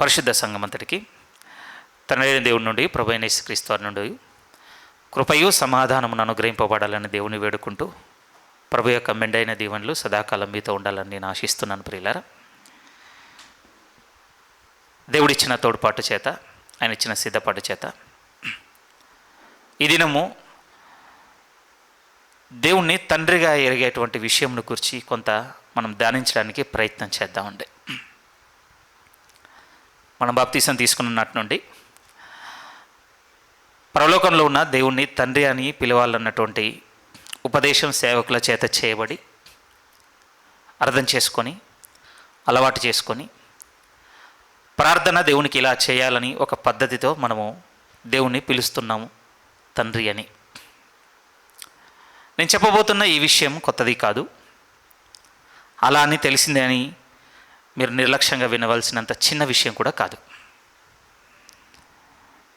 పరిశుద్ధ సంఘమంతటికి తండ్రి దేవుడి నుండి ప్రభు అయిన యేసుక్రీస్తు వారి నుండి కృపయు సమాధానమును అనుగ్రహింపబడాలని దేవుని వేడుకుంటూ ప్రభు యొక్క మెండైన దీవెనలు సదాకాలం మీతో ఉండాలని నేను ఆశిస్తున్నాను. ప్రియులారా, దేవుడిచ్చిన తోడ్పాటు చేత, ఆయన ఇచ్చిన సిద్ధపాటు చేత ఈ దినము దేవుణ్ణి తండ్రిగా ఎరిగేటువంటి విషయంను గురించి కొంత మనం ధ్యానించడానికి ప్రయత్నం చేద్దామండి. మనం బాప్తీసం తీసుకున్న నాటి నుండి పరలోకంలో ఉన్న దేవుణ్ణి తండ్రి అని పిలవాలన్నటువంటి ఉపదేశం సేవకుల చేత చేయబడి అర్థం చేసుకొని అలవాటు చేసుకొని ప్రార్థన దేవునికి ఇలా చేయాలని ఒక పద్ధతితో మనము దేవుణ్ణి పిలుస్తున్నాము తండ్రి అని. నేను చెప్పబోతున్న ఈ విషయం కొత్తది కాదు, అలా అని తెలిసిందే అని మీరు నిర్లక్ష్యంగా వినవలసినంత చిన్న విషయం కూడా కాదు.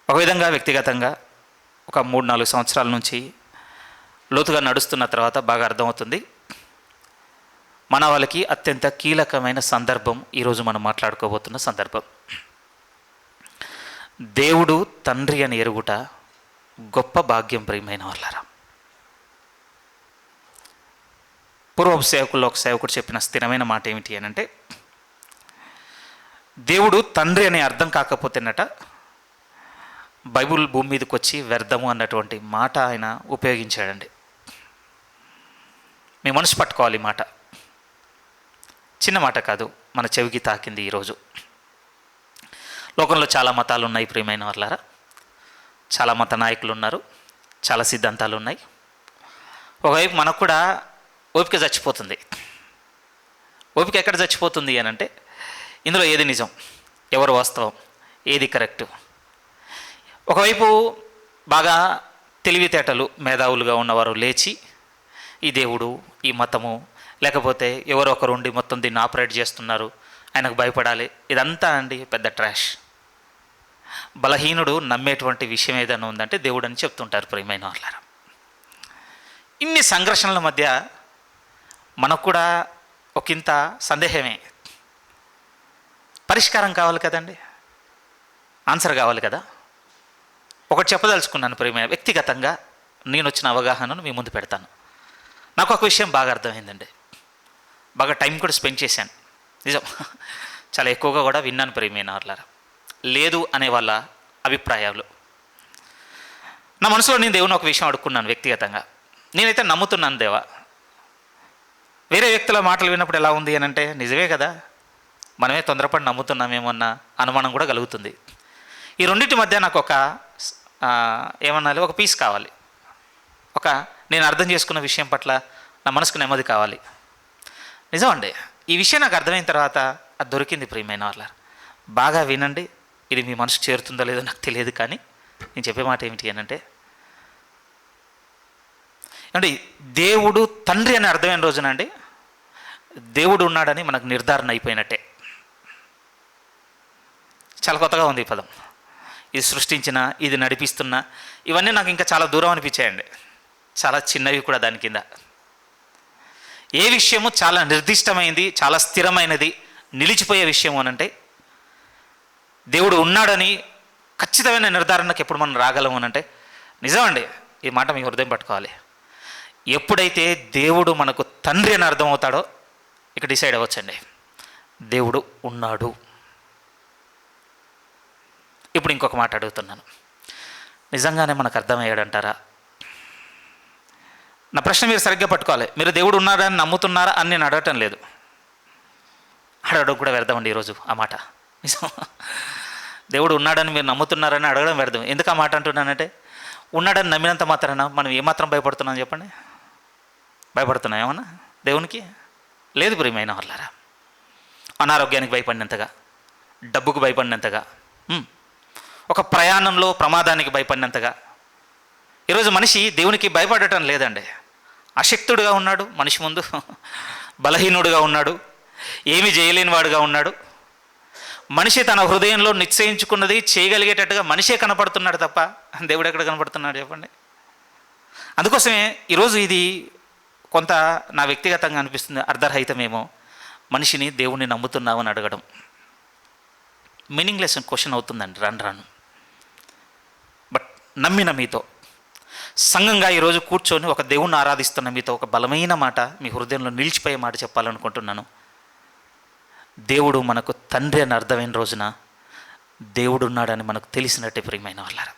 ఒక విధంగా వ్యక్తిగతంగా ఒక 3-4 సంవత్సరాల నుంచి లోతుగా నడుస్తున్న తర్వాత బాగా అర్థమవుతుంది. మన వాళ్ళకి అత్యంత కీలకమైన సందర్భం ఈరోజు మనం మాట్లాడుకోబోతున్న సందర్భం. దేవుడు తండ్రి అని ఎరుగుట గొప్ప భాగ్యం ప్రియమైన వాళ్ళారా. పూర్వపు సేవకుల్లో ఒక సేవకుడు చెప్పిన స్థిరమైన మాట ఏమిటి అని అంటే, దేవుడు తండ్రి అనే అర్థం కాకపోతేనట బైబుల్ భూమి మీదకి వచ్చి వ్యర్థము అన్నటువంటి మాట ఆయన ఉపయోగించాడండి. మీ మనసు పట్టుకోవాలి. మాట చిన్న మాట కాదు, మన చెవికి తాకింది. ఈరోజు లోకంలో చాలా మతాలు ఉన్నాయి ప్రియమైన వాళ్ళారా, చాలా మత నాయకులు ఉన్నారు, చాలా సిద్ధాంతాలు ఉన్నాయి. ఒకవైపు మనకు కూడా ఓపిక చచ్చిపోతుంది. ఓపిక ఎక్కడ చచ్చిపోతుంది అని అంటే, ఇందులో ఏది నిజం, ఎవరు వాస్తవం, ఏది కరెక్టు. ఒకవైపు బాగా తెలివితేటలు మేధావులుగా ఉన్నవారు లేచి ఈ దేవుడు, ఈ మతము, లేకపోతే ఎవరో ఒకరు ఉండి మొత్తం దీన్ని ఆపరేట్ చేస్తున్నారు, ఆయనకు భయపడాలి, ఇదంతా అండి పెద్ద ట్రాష్. బలహీనుడు నమ్మేటువంటి విషయం ఏదైనా ఉందంటే దేవుడు అని చెప్తుంటారు ప్రియమైన వాళ్ళారా. ఇన్ని సంఘర్షణల మధ్య మనకు కూడా ఒకంత సందేహమే. పరిష్కారం కావాలి కదండి, ఆన్సర్ కావాలి కదా. ఒకటి చెప్పదలుచుకున్నాను ప్రియమైన, వ్యక్తిగతంగా నేను వచ్చిన అవగాహనను మీ ముందు పెడతాను. నాకు ఒక విషయం బాగా అర్థమైందండి, బాగా టైం కూడా స్పెండ్ చేశాను. నిజం, చాలా ఎక్కువగా కూడా విన్నాను ప్రియమైన వాళ్ళారా. లేదు అనే వాళ్ళ అభిప్రాయాలు నా మనసులో నేను దేవుని ఒక విషయం అడుక్కున్నాను వ్యక్తిగతంగా. నేనైతే నమ్ముతున్నాను దేవా. వేరే వ్యక్తుల మాటలు విన్నప్పుడు ఎలా ఉంది అని అంటే, నిజమే కదా, మనమే తొందరపడి నమ్ముతున్నామేమో అన్న అనుమానం కూడా కలుగుతుంది. ఈ రెండింటి మధ్య నాకు ఒక ఏమన్నాలి, ఒక పీస్ కావాలి. ఒక నేను అర్థం చేసుకున్న విషయం పట్ల నా మనసుకు నెమ్మది కావాలి. నిజం అండి, ఈ విషయం నాకు అర్థమైన తర్వాత అది దొరికింది ప్రియమైన వాళ్ళ. బాగా వినండి, ఇది మీ మనసుకు చేరుతుందో లేదో నాకు తెలియదు, కానీ నేను చెప్పే మాట ఏమిటి అని అంటే, అంటే దేవుడు తండ్రి అని అర్థమైన రోజునండి దేవుడు ఉన్నాడని మనకు నిర్ధారణ అయిపోయినట్టే. చాలా కొత్తగా ఉంది ఈ పదం. ఇది సృష్టించిన, ఇది నడిపిస్తున్న, ఇవన్నీ నాకు ఇంకా చాలా దూరం అనిపించాయండి. చాలా చిన్నవి కూడా దాని కింద. ఏ విషయము చాలా నిర్దిష్టమైనది, చాలా స్థిరమైనది, నిలిచిపోయే విషయం అనంటే దేవుడు ఉన్నాడని ఖచ్చితమైన నిర్ధారణకు ఎప్పుడు మనం రాగలము అనంటే, నిజమండి, ఈ మాట మీ హృదయం పట్టుకోవాలి. ఎప్పుడైతే దేవుడు మనకు తండ్రి అని అర్థమవుతాడో ఇక డిసైడ్ అవ్వచ్చండి, దేవుడు ఉన్నాడు. ఇప్పుడు ఇంకొక మాట అడుగుతున్నాను, నిజంగానే మనకు అర్థమయ్యాడంటారా? నా ప్రశ్న మీరు సరిగ్గా పట్టుకోవాలి. మీరు దేవుడు ఉన్నాడని నమ్ముతున్నారా అని నేను అడగటం లేదు, అడగడం కూడా వ్యర్థమండి ఈరోజు ఆ మాట. నిజం, దేవుడు ఉన్నాడని మీరు నమ్ముతున్నారని అడగడం వ్యర్థం. ఎందుకు ఆ మాట అంటున్నానంటే, ఉన్నాడని నమ్మినంత మాత్రాన మనం ఏమాత్రం భయపడుతున్నాం చెప్పండి? భయపడుతున్నాం ఏమన్నా దేవునికి? లేదు ప్రియమైన వాళ్ళారా. అనారోగ్యానికి భయపడినంతగా, డబ్బుకు భయపడినంతగా, ఒక ప్రయాణంలో ప్రమాదానికి భయపడినంతగా ఈరోజు మనిషి దేవునికి భయపడటం లేదండి. అశక్తుడుగా ఉన్నాడు మనిషి ముందు, బలహీనుడుగా ఉన్నాడు, ఏమీ చేయలేని వాడుగా ఉన్నాడు. మనిషి తన హృదయంలో నిశ్చయించుకున్నది చేయగలిగేటట్టుగా మనిషే కనపడుతున్నాడు తప్ప దేవుడు ఎక్కడ కనపడుతున్నాడు చెప్పండి? అందుకోసమే ఈరోజు ఇది కొంత నా వ్యక్తిగతంగా అనిపిస్తుంది, అర్ధరహితమేమో మనిషిని దేవుణ్ణి నమ్ముతున్నామని అడగడం. మీనింగ్లెస్ క్వశ్చన్ అవుతుందండి రాను రాను. బట్ నమ్మిన మీతో, సంఘంగా ఈరోజు కూర్చొని ఒక దేవుణ్ణి ఆరాధిస్తున్న మీతో ఒక బలమైన మాట మీ హృదయంలో నిలిచిపోయే మాట చెప్పాలనుకుంటున్నాను. దేవుడు మనకు తండ్రి అని అర్థమైన రోజున దేవుడు ఉన్నాడని మనకు తెలిసినట్టే ప్రియమైన వాళ్ళారా.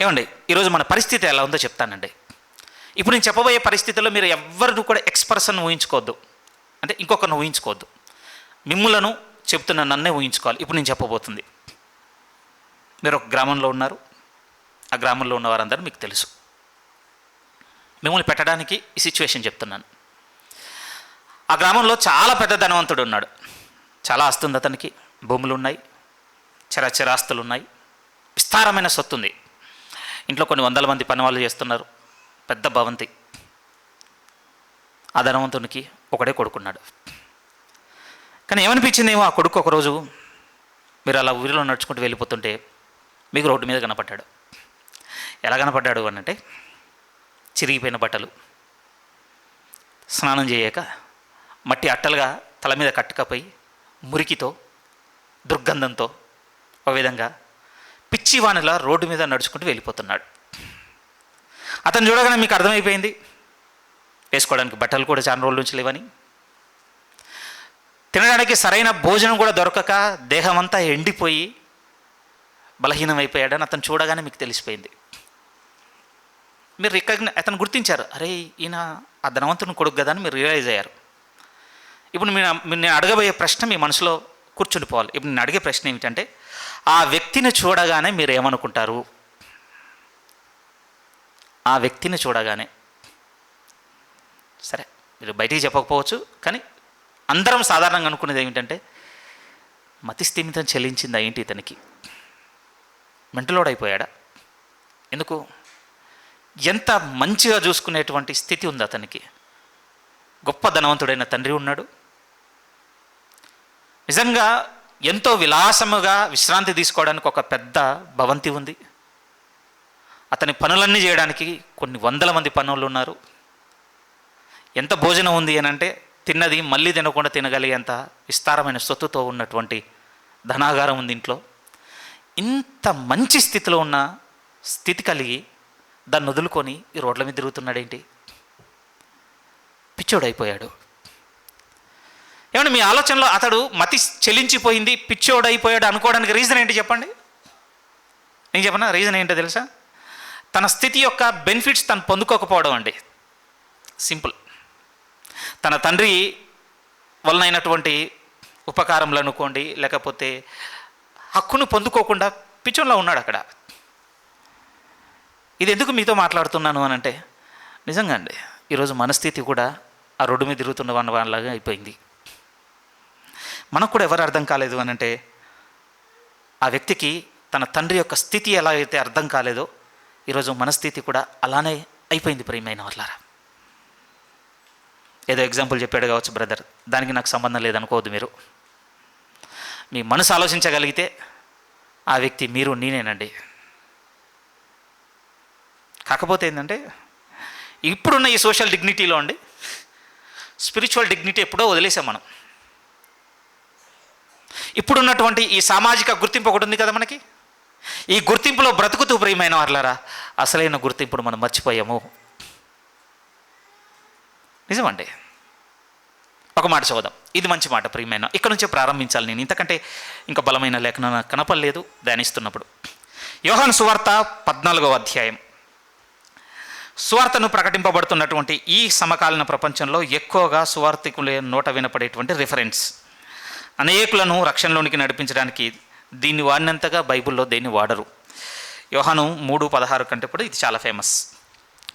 ఏమండి, ఈరోజు మన పరిస్థితి ఎలా ఉందో చెప్తానండి. ఇప్పుడు నేను చెప్పబోయే పరిస్థితుల్లో మీరు ఎవరిని కూడా ఎక్స్పర్సన్ ఊహించుకోవద్దు, అంటే ఇంకొకరిని ఊహించుకోవద్దు. మిమ్ములను చెప్తున్న నన్నే ఊహించుకోవాలి. ఇప్పుడు నేను చెప్పబోతుంది, మీరు ఒక గ్రామంలో ఉన్నారు. ఆ గ్రామంలో ఉన్న వారందరూ మీకు తెలుసు. మిమ్మల్ని పెట్టడానికి ఈ సిచ్యువేషన్ చెప్తున్నాను. ఆ గ్రామంలో చాలా పెద్ద ధనవంతుడు ఉన్నాడు. చాలా ఆస్తి ఉంది అతనికి. భూములు ఉన్నాయి, చరాచరాస్తులు ఉన్నాయి, విస్తారమైన సొత్తు ఉంది. ఇంట్లో కొన్ని వందల మంది పని వాళ్ళు చేస్తున్నారు. పెద్ద భవంతి. ఆ ధనవంతునికి ఒకడే కొడుకున్నాడు. కానీ ఏమనిపించిందేమో, ఆ కొడుకు ఒకరోజు మీరు అలా ఊరిలో నడుచుకుంటూ వెళ్ళిపోతుంటే మీకు రోడ్డు మీద కనపడ్డాడు. ఎలా కనపడ్డాడు అని అంటే, చిరిగిపోయిన బట్టలు, స్నానం చేయక మట్టి అట్టలుగా తల మీద కట్టుకపోయి మురికితో దుర్గంధంతో ఒక విధంగా పిచ్చివానిలా రోడ్డు మీద నడుచుకుంటూ వెళ్ళిపోతున్నాడు. అతను చూడగానే మీకు అర్థమైపోయింది, వేసుకోవడానికి బట్టలు కూడా చాలా రోజుల నుంచి లేవని, తినడానికి సరైన భోజనం కూడా దొరకక దేహం అంతా ఎండిపోయి బలహీనమైపోయాడని అతను చూడగానే మీకు తెలిసిపోయింది. మీరు అతను గుర్తించారు, అరే ఈయన ఆ ధనవంతుని కొడుకు కదా అని మీరు రియలైజ్ అయ్యారు. ఇప్పుడు నేను అడగబోయే ప్రశ్న మీ మనసులో కూర్చుండిపోవాలి. ఇప్పుడు నేను అడిగే ప్రశ్న ఏమిటంటే, ఆ వ్యక్తిని చూడగానే మీరు ఏమనుకుంటారు? ఆ వ్యక్తిని చూడగానే, సరే మీరు బయటికి చెప్పకపోవచ్చు, కానీ అందరం సాధారణంగా అనుకునేది ఏమిటంటే, మతిస్థిమితం చెల్లించిందా ఏంటి ఇతనికి? మెంటలోడ్ అయిపోయాడా? ఎందుకు? ఎంత మంచిగా చూసుకునేటువంటి స్థితి ఉంది అతనికి. గొప్ప ధనవంతుడైన తండ్రి ఉన్నాడు. నిజంగా ఎంతో విలాసముగా విశ్రాంతి తీసుకోవడానికి ఒక పెద్ద భవంతి ఉంది. అతని పనులన్నీ చేయడానికి కొన్ని వందల మంది పనులు ఉన్నారు. ఎంత భోజనం ఉంది అని అంటే, తిన్నది మళ్ళీ తినకుండా తినగలిగేంత విస్తారమైన సొత్తుతో ఉన్నటువంటి ధనాగారం ఉంది ఇంట్లో. ఇంత మంచి స్థితిలో ఉన్న స్థితి కలిగి దాన్ని వదులుకొని ఈ రోడ్ల మీద తిరుగుతున్నాడేంటి? పిచ్చోడైపోయాడు. ఏమంటే మీ ఆలోచనలో అతడు మతి చెల్లించిపోయింది, పిచ్చోడైపోయాడు అనుకోవడానికి రీజన్ ఏంటి చెప్పండి? నేను చెప్పనా రీజన్ ఏంటో తెలుసా? తన స్థితి యొక్క బెనిఫిట్స్ తను పొందుకోకపోవడం అండి. సింపుల్. తన తండ్రి వలనైనటువంటి ఉపకారములు అనుకోండి, లేకపోతే హక్కును పొందుకోకుండా పిచ్చోన్లో ఉన్నాడు అక్కడ. ఇది ఎందుకు మీతో మాట్లాడుతున్నాను అని అంటే, నిజంగా అండి ఈరోజు మన స్థితి కూడా ఆ రోడ్డు మీద తిరుగుతున్న వాళ్ళలాగా అయిపోయింది. మనకు కూడా ఎవరు అర్థం కాలేదు అని అంటే, ఆ వ్యక్తికి తన తండ్రి యొక్క స్థితి ఎలా అయితే అర్థం కాలేదో, ఈరోజు మన స్థితి కూడా అలానే అయిపోయింది ప్రియమైన వాళ్ళారా. ఏదో ఎగ్జాంపుల్ చెప్పాడు కావచ్చు బ్రదర్, దానికి నాకు సంబంధం లేదనుకోవద్దు. మీరు మీ మనసు ఆలోచించగలిగితే ఆ వ్యక్తి మీరు నేనేనండి. కాకపోతే ఏంటంటే, ఇప్పుడున్న ఈ సోషల్ డిగ్నిటీలో అండి స్పిరిచువల్ డిగ్నిటీ ఎప్పుడో వదిలేసాం మనం. ఇప్పుడున్నటువంటి ఈ సామాజిక గుర్తింపు ఒకటి ఉంది కదా మనకి. ఈ గుర్తింపులో బ్రతుకుతూ ప్రియమైన వాళ్ళారా, అసలైన గుర్తింపును మనం మర్చిపోయాము. నిజమండి. ఒక మాట చదువుదాం, ఇది మంచి మాట ప్రియమైన. ఇక్కడ నుంచే ప్రారంభించాలి నేను, ఇంతకంటే ఇంకా బలమైన లేఖనం నాకు కనపడలేదు ధ్యానిస్తున్నప్పుడు. యోహాను సువార్త 14వ అధ్యాయం. సువార్తను ప్రకటింపబడుతున్నటువంటి ఈ సమకాలీన ప్రపంచంలో ఎక్కువగా సువార్తికుల నోట వినపడేటువంటి రిఫరెన్స్, అనేకులను రక్షణలోనికి నడిపించడానికి దీన్ని వాడినంతగా బైబిల్లో దేన్ని వాడరు. యోహాను 3:16 కంటే కూడా ఇది చాలా ఫేమస్.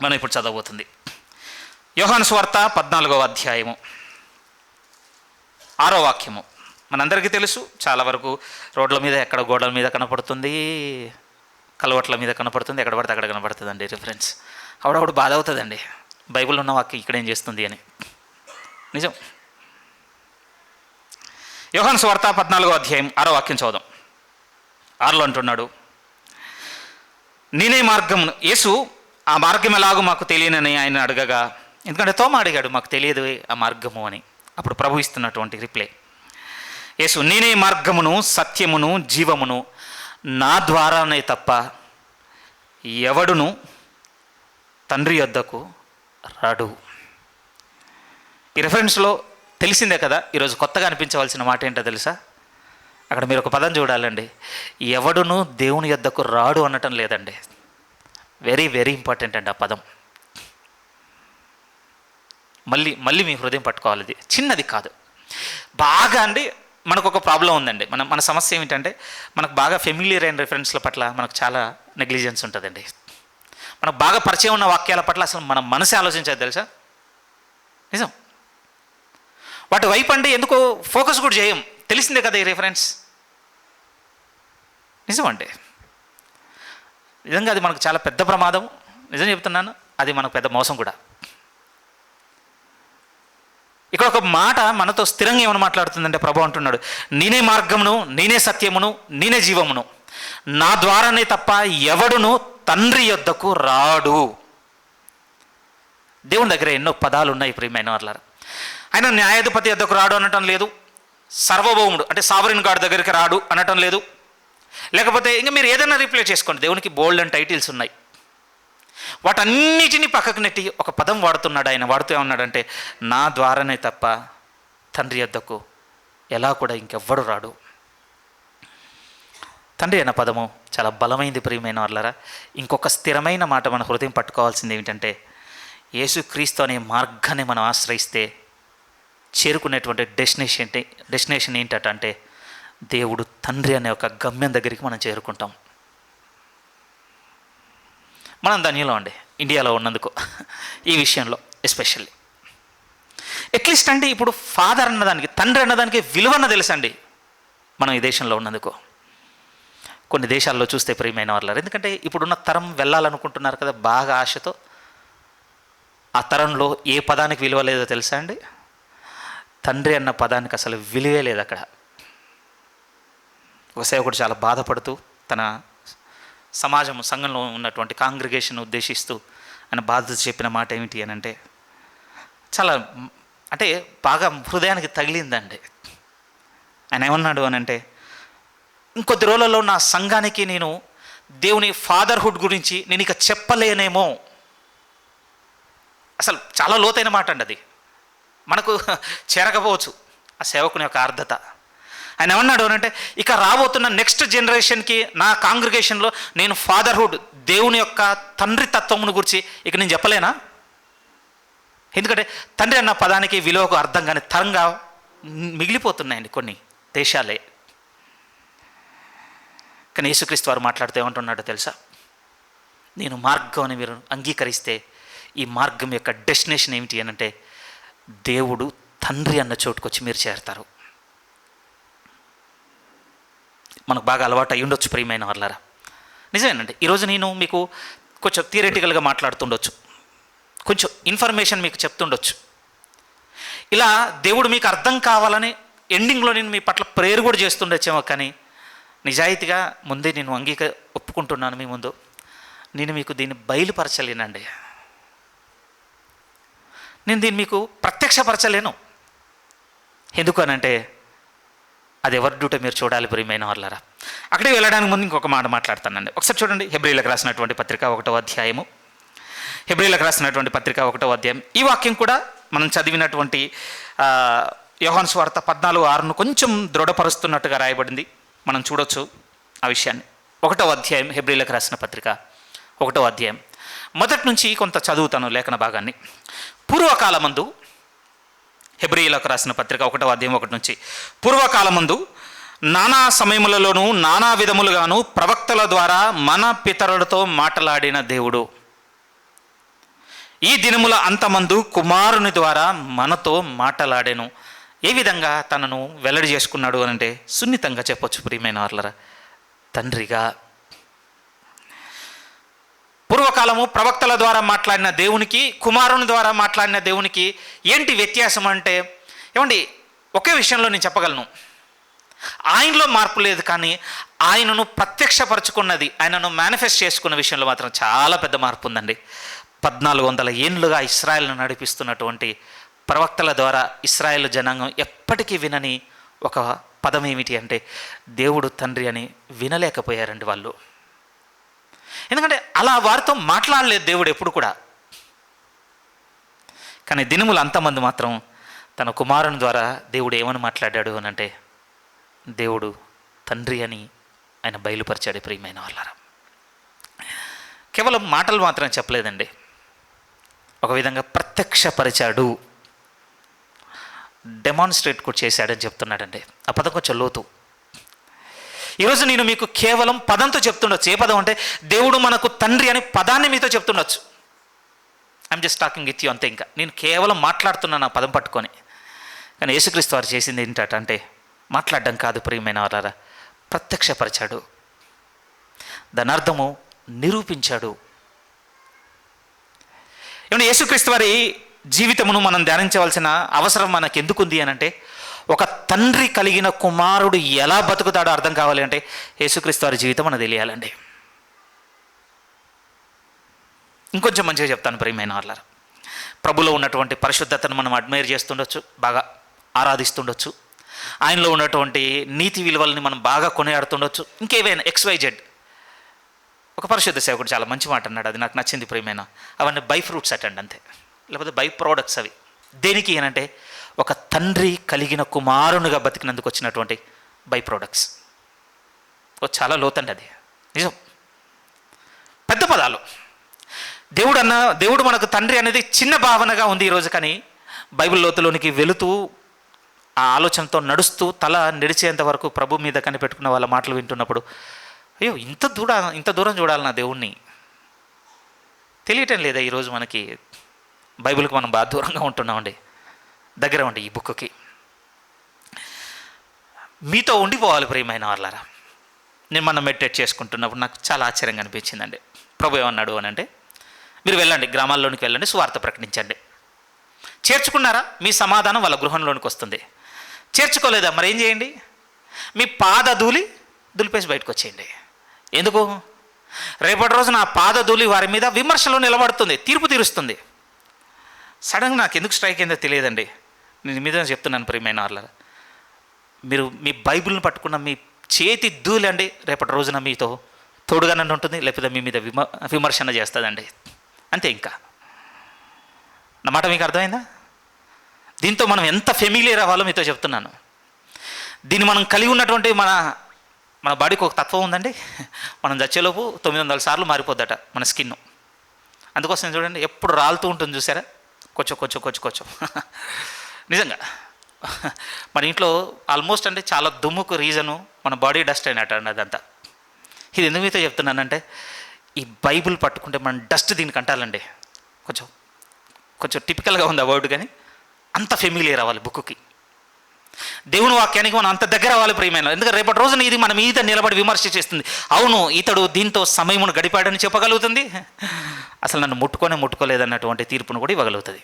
మనం ఇప్పుడు చదవబోతుంది. యోహాను సువార్త 14వ అధ్యాయము 6వ వాక్యము. మనందరికీ తెలుసు, చాలా వరకు రోడ్ల మీద, ఎక్కడ గోడల మీద కనపడుతుంది, కలవట్ల మీద కనపడుతుంది, ఎక్కడ పడితే అక్కడ కనపడుతుందండి రిఫరెన్స్. ఆవిడప్పుడు బాధ అవుతుందండి, బైబిల్ ఉన్న వాక్యం ఇక్కడేం చేస్తుంది అని. నిజం. యోహాను సువార్త 14వ అధ్యాయం 6వ వాక్యం చదువుదాం. 6లో అంటున్నాడు, నేనే మార్గమును. యేసు ఆ మార్గం ఎలాగో మాకు తెలియనని ఆయన అడగగా, ఎందుకంటే తోమ అడిగాడు, మాకు తెలియదు ఆ మార్గము అని. అప్పుడు ప్రభు ఇస్తున్నటువంటి రిప్లై, యేసు, నేనే మార్గమును సత్యమును జీవమును, నా ద్వారానే తప్ప ఎవడును తండ్రి యొద్దకు రాడు. ఈ రెఫరెన్స్లో తెలిసిందే కదా, ఈరోజు కొత్తగా అనిపించవలసిన మాట ఏంటో తెలుసా? అక్కడ మీరు ఒక పదం చూడాలండి. ఎవడును దేవుని యొద్దకు రాడు అనటం లేదండి. వెరీ వెరీ ఇంపార్టెంట్ అండి ఆ పదం. మళ్ళీ మీ హృదయం పట్టుకోవాలి. ఇది చిన్నది కాదు, బాగా అండి. మనకు ఒక ప్రాబ్లం ఉందండి. మన సమస్య ఏమిటంటే, మనకు బాగా ఫెమిలియర్ అయిన రెఫరెన్స్ల పట్ల మనకు చాలా నెగ్లిజెన్స్ ఉంటుందండి. మనకు బాగా పరిచయం ఉన్న వాక్యాల పట్ల అసలు మన మనసే ఆలోచించేది తెలుసా? నిజం. వాటి వైపు అండి ఎందుకో ఫోకస్ కూడా చేయం. తెలిసిందే కదా ఈ రెఫరెన్స్. నిజం అండి, నిజంగా అది మనకు చాలా పెద్ద ప్రమాదం. నిజం చెప్తున్నాను, అది మనకు పెద్ద మోసం కూడా. ఇక్కడ ఒక మాట మనతో స్థిరంగా ఏమని మాట్లాడుతుందంటే, ప్రభు అంటున్నాడు, నేనే మార్గమును, నేనే సత్యమును, నేనే జీవమును, నా ద్వారానే తప్ప ఎవడును తండ్రి యొద్దకు రాడు. దేవుని దగ్గర ఎన్నో పదాలు ఉన్నాయి ప్రియమైన వాళ్ళారా. ఆయన న్యాయాధిపతి యొద్దకు రాడు అనటం లేదు, సర్వభౌముడు అంటే సావరిన్ గాడ్ దగ్గరికి రాడు అనటం లేదు, లేకపోతే ఇంకా మీరు ఏదైనా రీప్లేస్ చేసుకోండి, దేవునికి బోల్డ్ అండ్ టైటిల్స్ ఉన్నాయి. వాటన్నిటినీ పక్కకు నెట్టి ఒక పదం వాడుతున్నాడు ఆయన. వాడుతూ ఏమన్నాడంటే, నా ద్వారానే తప్ప తండ్రి యొద్దకు ఎలా కూడా ఇంకెవ్వడు రాడు. తండ్రి అన్న పదము చాలా బలమైంది ప్రియమైన వాళ్ళరా. ఇంకొక స్థిరమైన మాట మన హృదయం పట్టుకోవాల్సింది ఏమిటంటే, యేసుక్రీస్తు అనే మార్గాన్ని మనం ఆశ్రయిస్తే చేరుకునేటువంటి డెస్టినేషన్ ఏంటంటే, దేవుడు తండ్రి అనే ఒక గమ్యం దగ్గరికి మనం చేరుకుంటాం. మనం ధన్యులం అండి ఇండియాలో ఉన్నందుకు, ఈ విషయంలో ఎస్పెషల్లీ. అట్లీస్ట్ అండి ఇప్పుడు ఫాదర్ అన్నదానికి, తండ్రి అన్నదానికి విలువన్న తెలుసండి మనం ఈ దేశంలో ఉన్నందుకు. కొన్ని దేశాల్లో చూస్తే ప్రియమైన వాళ్ళారు, ఎందుకంటే ఇప్పుడున్న తరం వెళ్ళాలనుకుంటున్నారు కదా బాగా ఆశతో. ఆ తరంలో ఏ పదానికి విలువ లేదో తెలుసా అండి? తండ్రి అన్న పదానికి అసలు విలువే లేదు అక్కడ. ఒక సేవకుడు చాలా బాధపడుతూ తన సంఘంలో ఉన్నటువంటి కాంగ్రిగేషన్ ఉద్దేశిస్తూ ఆయన బాధ చెప్పిన మాట ఏమిటి అని అంటే, చాలా అంటే బాగా హృదయానికి తగిలిందండి. ఆయన ఏమన్నాడు అని అంటే, ఇంకొద్ది రోజులలో నా సంఘానికి నేను దేవుని ఫాదర్హుడ్ గురించి నేను ఇక చెప్పలేనేమో. అసలు చాలా లోతైన మాట అండి అది, మనకు చేరకపోవచ్చు ఆ సేవకుని యొక్క ఆర్ద్రత. ఆయన ఏమన్నాడు అని అంటే, ఇక రాబోతున్న నెక్స్ట్ జనరేషన్కి నా కాంగ్రిగేషన్లో నేను ఫాదర్హుడ్, దేవుని యొక్క తండ్రి తత్వమును గురించి ఇక నేను చెప్పలేనా? ఎందుకంటే తండ్రి అన్న పదానికి విలువకు అర్థం కాని తరంగా మిగిలిపోతున్నాయండి కొన్ని దేశాలే. కానీ యేసుక్రీస్తు వారు మాట్లాడుతూ ఏమంటున్నాడో తెలుసా? నేను మార్గం అని మీరు అంగీకరిస్తే ఈ మార్గం యొక్క డెస్టినేషన్ ఏమిటి అని అంటే, దేవుడు తండ్రి అన్న చోటుకొచ్చి మీరు చేరతారు. మనకు బాగా అలవాటు అయ్యి ఉండొచ్చు ప్రియమైన వాళ్ళారా. నిజమేనండి, ఈరోజు నేను మీకు కొంచెం థియరిటికల్గా మాట్లాడుతుండొచ్చు, కొంచెం ఇన్ఫర్మేషన్ మీకు చెప్తుండొచ్చు. ఇలా దేవుడు మీకు అర్థం కావాలని ఎండింగ్లో నేను మీ పట్ల ప్రేయర్ కూడా చేస్తుండొచ్చేమో. కానీ నిజాయితీగా ముందే నేను ఒప్పుకుంటున్నాను మీ ముందు, నేను మీకు దీన్ని బయలుపరచలేనండి. నేను దీన్ని మీకు ప్రత్యక్షపరచలేను. ఎందుకు అనంటే, అది ఎవరి డ్యూటీ మీరు చూడాలి ప్రియమైన వాళ్ళారా. అక్కడికి వెళ్ళడానికి ముందు ఇంకొక మాట మాట్లాడతానండి. ఒకసారి చూడండి, హెబ్రీలకు రాసినటువంటి పత్రిక 1వ అధ్యాయము. హెబ్రీలకు రాసినటువంటి పత్రిక 1వ అధ్యాయం. ఈ వాక్యం కూడా మనం చదివినటువంటి యోహాను సువార్త 14:6 కొంచెం దృఢపరుస్తున్నట్టుగా రాయబడింది. మనం చూడొచ్చు ఆ విషయాన్ని. 1వ అధ్యాయం హెబ్రీలకు రాసిన పత్రిక 1వ అధ్యాయం మొదటి నుంచి కొంత చదువుతాను లేఖన భాగాన్ని. పూర్వకాలమందు, హెబ్రీయులకు రాసిన పత్రిక 1వ అధ్యాయం 1 నుంచి, పూర్వకాలమందు నానా సమయములలోనూ నానా విధములుగాను ప్రవక్తల ద్వారా మన పితరులతో మాట్లాడిన దేవుడు ఈ దినముల అంతమందు కుమారుని ద్వారా మనతో మాట్లాడెను. ఏ విధంగా తనను వెల్లడి చేసుకున్నాడు అనంటే, సున్నితంగా చెప్పొచ్చు ప్రియమైన వాళ్ళరా, తండ్రిగా. పూర్వకాలము ప్రవక్తల ద్వారా మాట్లాడిన దేవునికి, కుమారుని ద్వారా మాట్లాడిన దేవునికి ఏంటి వ్యత్యాసం అంటే, ఏమండి ఒకే విషయంలో నేను చెప్పగలను, ఆయనలో మార్పు లేదు, కానీ ఆయనను ప్రత్యక్షపరచుకున్నది, ఆయనను మేనిఫెస్ట్ చేసుకున్న విషయంలో మాత్రం చాలా పెద్ద మార్పు ఉందండి. 1400 ఏళ్ళుగా ఇశ్రాయేలును నడిపిస్తున్నటువంటి ప్రవక్తల ద్వారా ఇశ్రాయేలు జనాంగం ఎప్పటికీ వినని ఒక పదం ఏమిటి అంటే దేవుడు తండ్రి అని వినలేకపోయారండి వాళ్ళు. ఎందుకంటే అలా వారితో మాట్లాడలేదు దేవుడు ఎప్పుడు కూడా. కానీ దినములు అంతమంది మాత్రం తన కుమారుని ద్వారా దేవుడు ఏమని మాట్లాడాడు అని అంటే దేవుడు తండ్రి అని ఆయన బయలుపరిచాడు. ప్రియమైన వాళ్ళారా, కేవలం మాటలు మాత్రం చెప్పలేదండి, ఒక విధంగా ప్రత్యక్షపరిచాడు, డెమాన్స్ట్రేట్ కూడా చేశాడని చెప్తున్నాడండి. ఆ పదం కొంచెం లోతు. ఈరోజు నేను మీకు కేవలం పదంతో చెప్తుండొచ్చు. ఏ పదం అంటే దేవుడు మనకు తండ్రి అనే పదాన్ని మీతో చెప్తుండొచ్చు. I'm just talking with you అంతే. ఇంకా నేను కేవలం మాట్లాడుతున్నాను ఆ పదం పట్టుకొని. కానీ యేసుక్రీస్తు వారు చేసింది ఏంటంటే మాట్లాడడం కాదు ప్రియమైన వారారా, ప్రత్యక్షపరిచాడు, దాని అర్థము నిరూపించాడు. ఏమంటే యేసుక్రీస్తు వారి జీవితమును మనం ధ్యానించవలసిన అవసరం మనకు ఎందుకుంది అని అంటే ఒక తండ్రి కలిగిన కుమారుడు ఎలా బతుకుతాడో అర్థం కావాలి అంటే యేసుక్రీస్తు వారి జీవితం మనకు తెలియాలండి. ఇంకొంచెం మంచిగా చెప్తాను ప్రియమైన వాళ్ళారా, ప్రభులో ఉన్నటువంటి పరిశుద్ధతను మనం అడ్మైర్ చేస్తుండొచ్చు, బాగా ఆరాధిస్తుండొచ్చు, ఆయనలో ఉన్నటువంటి నీతి విలువల్ని మనం బాగా కొనియాడుతుండొచ్చు, ఇంకేవైనా XYZ. ఒక పరిశుద్ధ సేవకుడు చాలా మంచి మాట అన్నాడు, అది నాకు నచ్చింది ప్రియమైన. అవన్నీ బై ఫ్రూట్స్ అటండి అంతే, లేకపోతే బై ప్రోడక్ట్స్ అవి. దేనికి అనంటే ఒక తండ్రి కలిగిన కుమారునిగా బతికినందుకు వచ్చినటువంటి బై ప్రోడక్ట్స్. చాలా లోతండి అది, నిజం. పెద్ద పదాలు. దేవుడు మనకు తండ్రి అనేది చిన్న భావనగా ఉంది ఈరోజు. కానీ బైబిల్ లోతులోనికి వెళుతూ ఆ ఆలోచనతో నడుస్తూ తల నడిచేంత వరకు ప్రభు మీద కనిపెట్టుకున్న వాళ్ళ మాటలు వింటున్నప్పుడు అయ్యో ఇంత దూరం చూడాలి నా దేవుణ్ణి తెలియటం లేదా? ఈరోజు మనకి బైబిల్కి మనం బాగా దూరంగా ఉంటున్నామండి. దగ్గర ఉండి ఈ బుక్కి మీతో ఉండిపోవాలి ప్రియమైన వాళ్ళారా. నేను మనం మెడిటేట్ చేసుకుంటున్నప్పుడు నాకు చాలా ఆశ్చర్యంగా అనిపించిందండి. ప్రభు ఏమన్నాడు అని అంటే మీరు వెళ్ళండి, గ్రామాల్లోనికి వెళ్ళండి, సువార్త ప్రకటించండి. చేర్చుకున్నారా మీ సమాధానం వాళ్ళ గృహంలోనికి వస్తుంది. చేర్చుకోలేదా మరి ఏం చేయండి? మీ పాద దులిపేసి బయటకు వచ్చేయండి. ఎందుకు? రేపటి రోజున ఆ పాద ధూళి వారి మీద విమర్శలో నిలబడుతుంది, తీర్పు తీరుస్తుంది. సడన్గా నాకు ఎందుకు స్ట్రైక్ అయిందో తెలియదండి. నేను మీద చెప్తున్నాను ప్రియమైన వాళ్ళ, మీరు మీ బైబిల్ని పట్టుకున్న మీ చేతి ధూళి అండి రేపటి రోజున మీతో తోడుగానే ఉంటుంది, లేకపోతే మీ మీద విమర్శన చేస్తుందండి. అంతే. ఇంకా నా మాట మీకు అర్థమైందా? దీంతో మనం ఎంత ఫెమిలియర్ అవ్వాలో మీతో చెప్తున్నాను. దీన్ని మనం కలిగి ఉన్నటువంటి మన బాడీకి ఒక తత్వం ఉందండి. మనం చచ్చేలోపు 900 సార్లు మారిపోద్దట మన స్కిన్. అందుకోసం చూడండి ఎప్పుడు రాలుతూ ఉంటుంది, చూసారా? కొంచెం నిజంగా మన ఇంట్లో ఆల్మోస్ట్ అంటే చాలా దుమ్ముకు రీజను మన బాడీ డస్ట్ అయినట్టు అండి అదంతా. ఇది ఎందుకు మీతో చెప్తున్నానంటే ఈ బైబిల్ పట్టుకుంటే మనం డస్ట్ దీనికి అంటాలండి. కొంచెం టిపికల్గా ఉంది ఆ వర్డ్, కానీ అంత ఫెమిలియర్ అవ్వాలి బుక్కి. దేవుని వాక్యానికి మనం అంత దగ్గర అవ్వాలి ప్రియమైన. ఎందుకంటే రేపటి రోజున ఇది మన మీద నిలబడి విమర్శ చేస్తుంది. అవును, ఇతడు దీంతో సమయమును గడిపాడని చెప్పగలుగుతుంది, అసలు నన్ను ముట్టుకోలేదన్నటువంటి తీర్పును కూడా ఇవ్వగలుగుతుంది.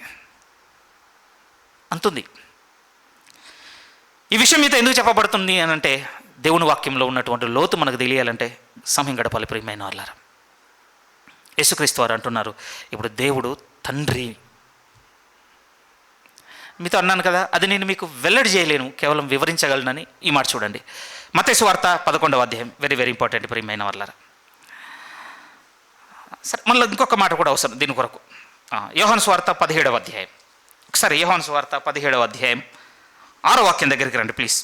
అంతుంది. ఈ విషయం మీతో ఎందుకు చెప్పబడుతుంది అని అంటే దేవుని వాక్యంలో ఉన్నటువంటి లోతు మనకు తెలియాలంటే సమయం గడపాలి ప్రియమైన వాళ్ళారా. యేసుక్రీస్తు వారు అంటున్నారు ఇప్పుడు దేవుడు తండ్రి. మీతో అన్నాను కదా, అది నేను మీకు వెల్లడి చేయలేను, కేవలం వివరించగలనని. ఈ మాట చూడండి, మత్తయి సువార్త 11వ అధ్యాయం. వెరీ వెరీ ఇంపార్టెంట్ ప్రియమైన వాళ్ళారా. సరే, మళ్ళీ ఇంకొక మాట కూడా అవసరం దీని కొరకు. యోహాను సువార్త 17వ అధ్యాయం. ఒకసారి యోహాను సువార్త 17వ అధ్యాయం 6వ వాక్యం దగ్గరికి రండి ప్లీజ్.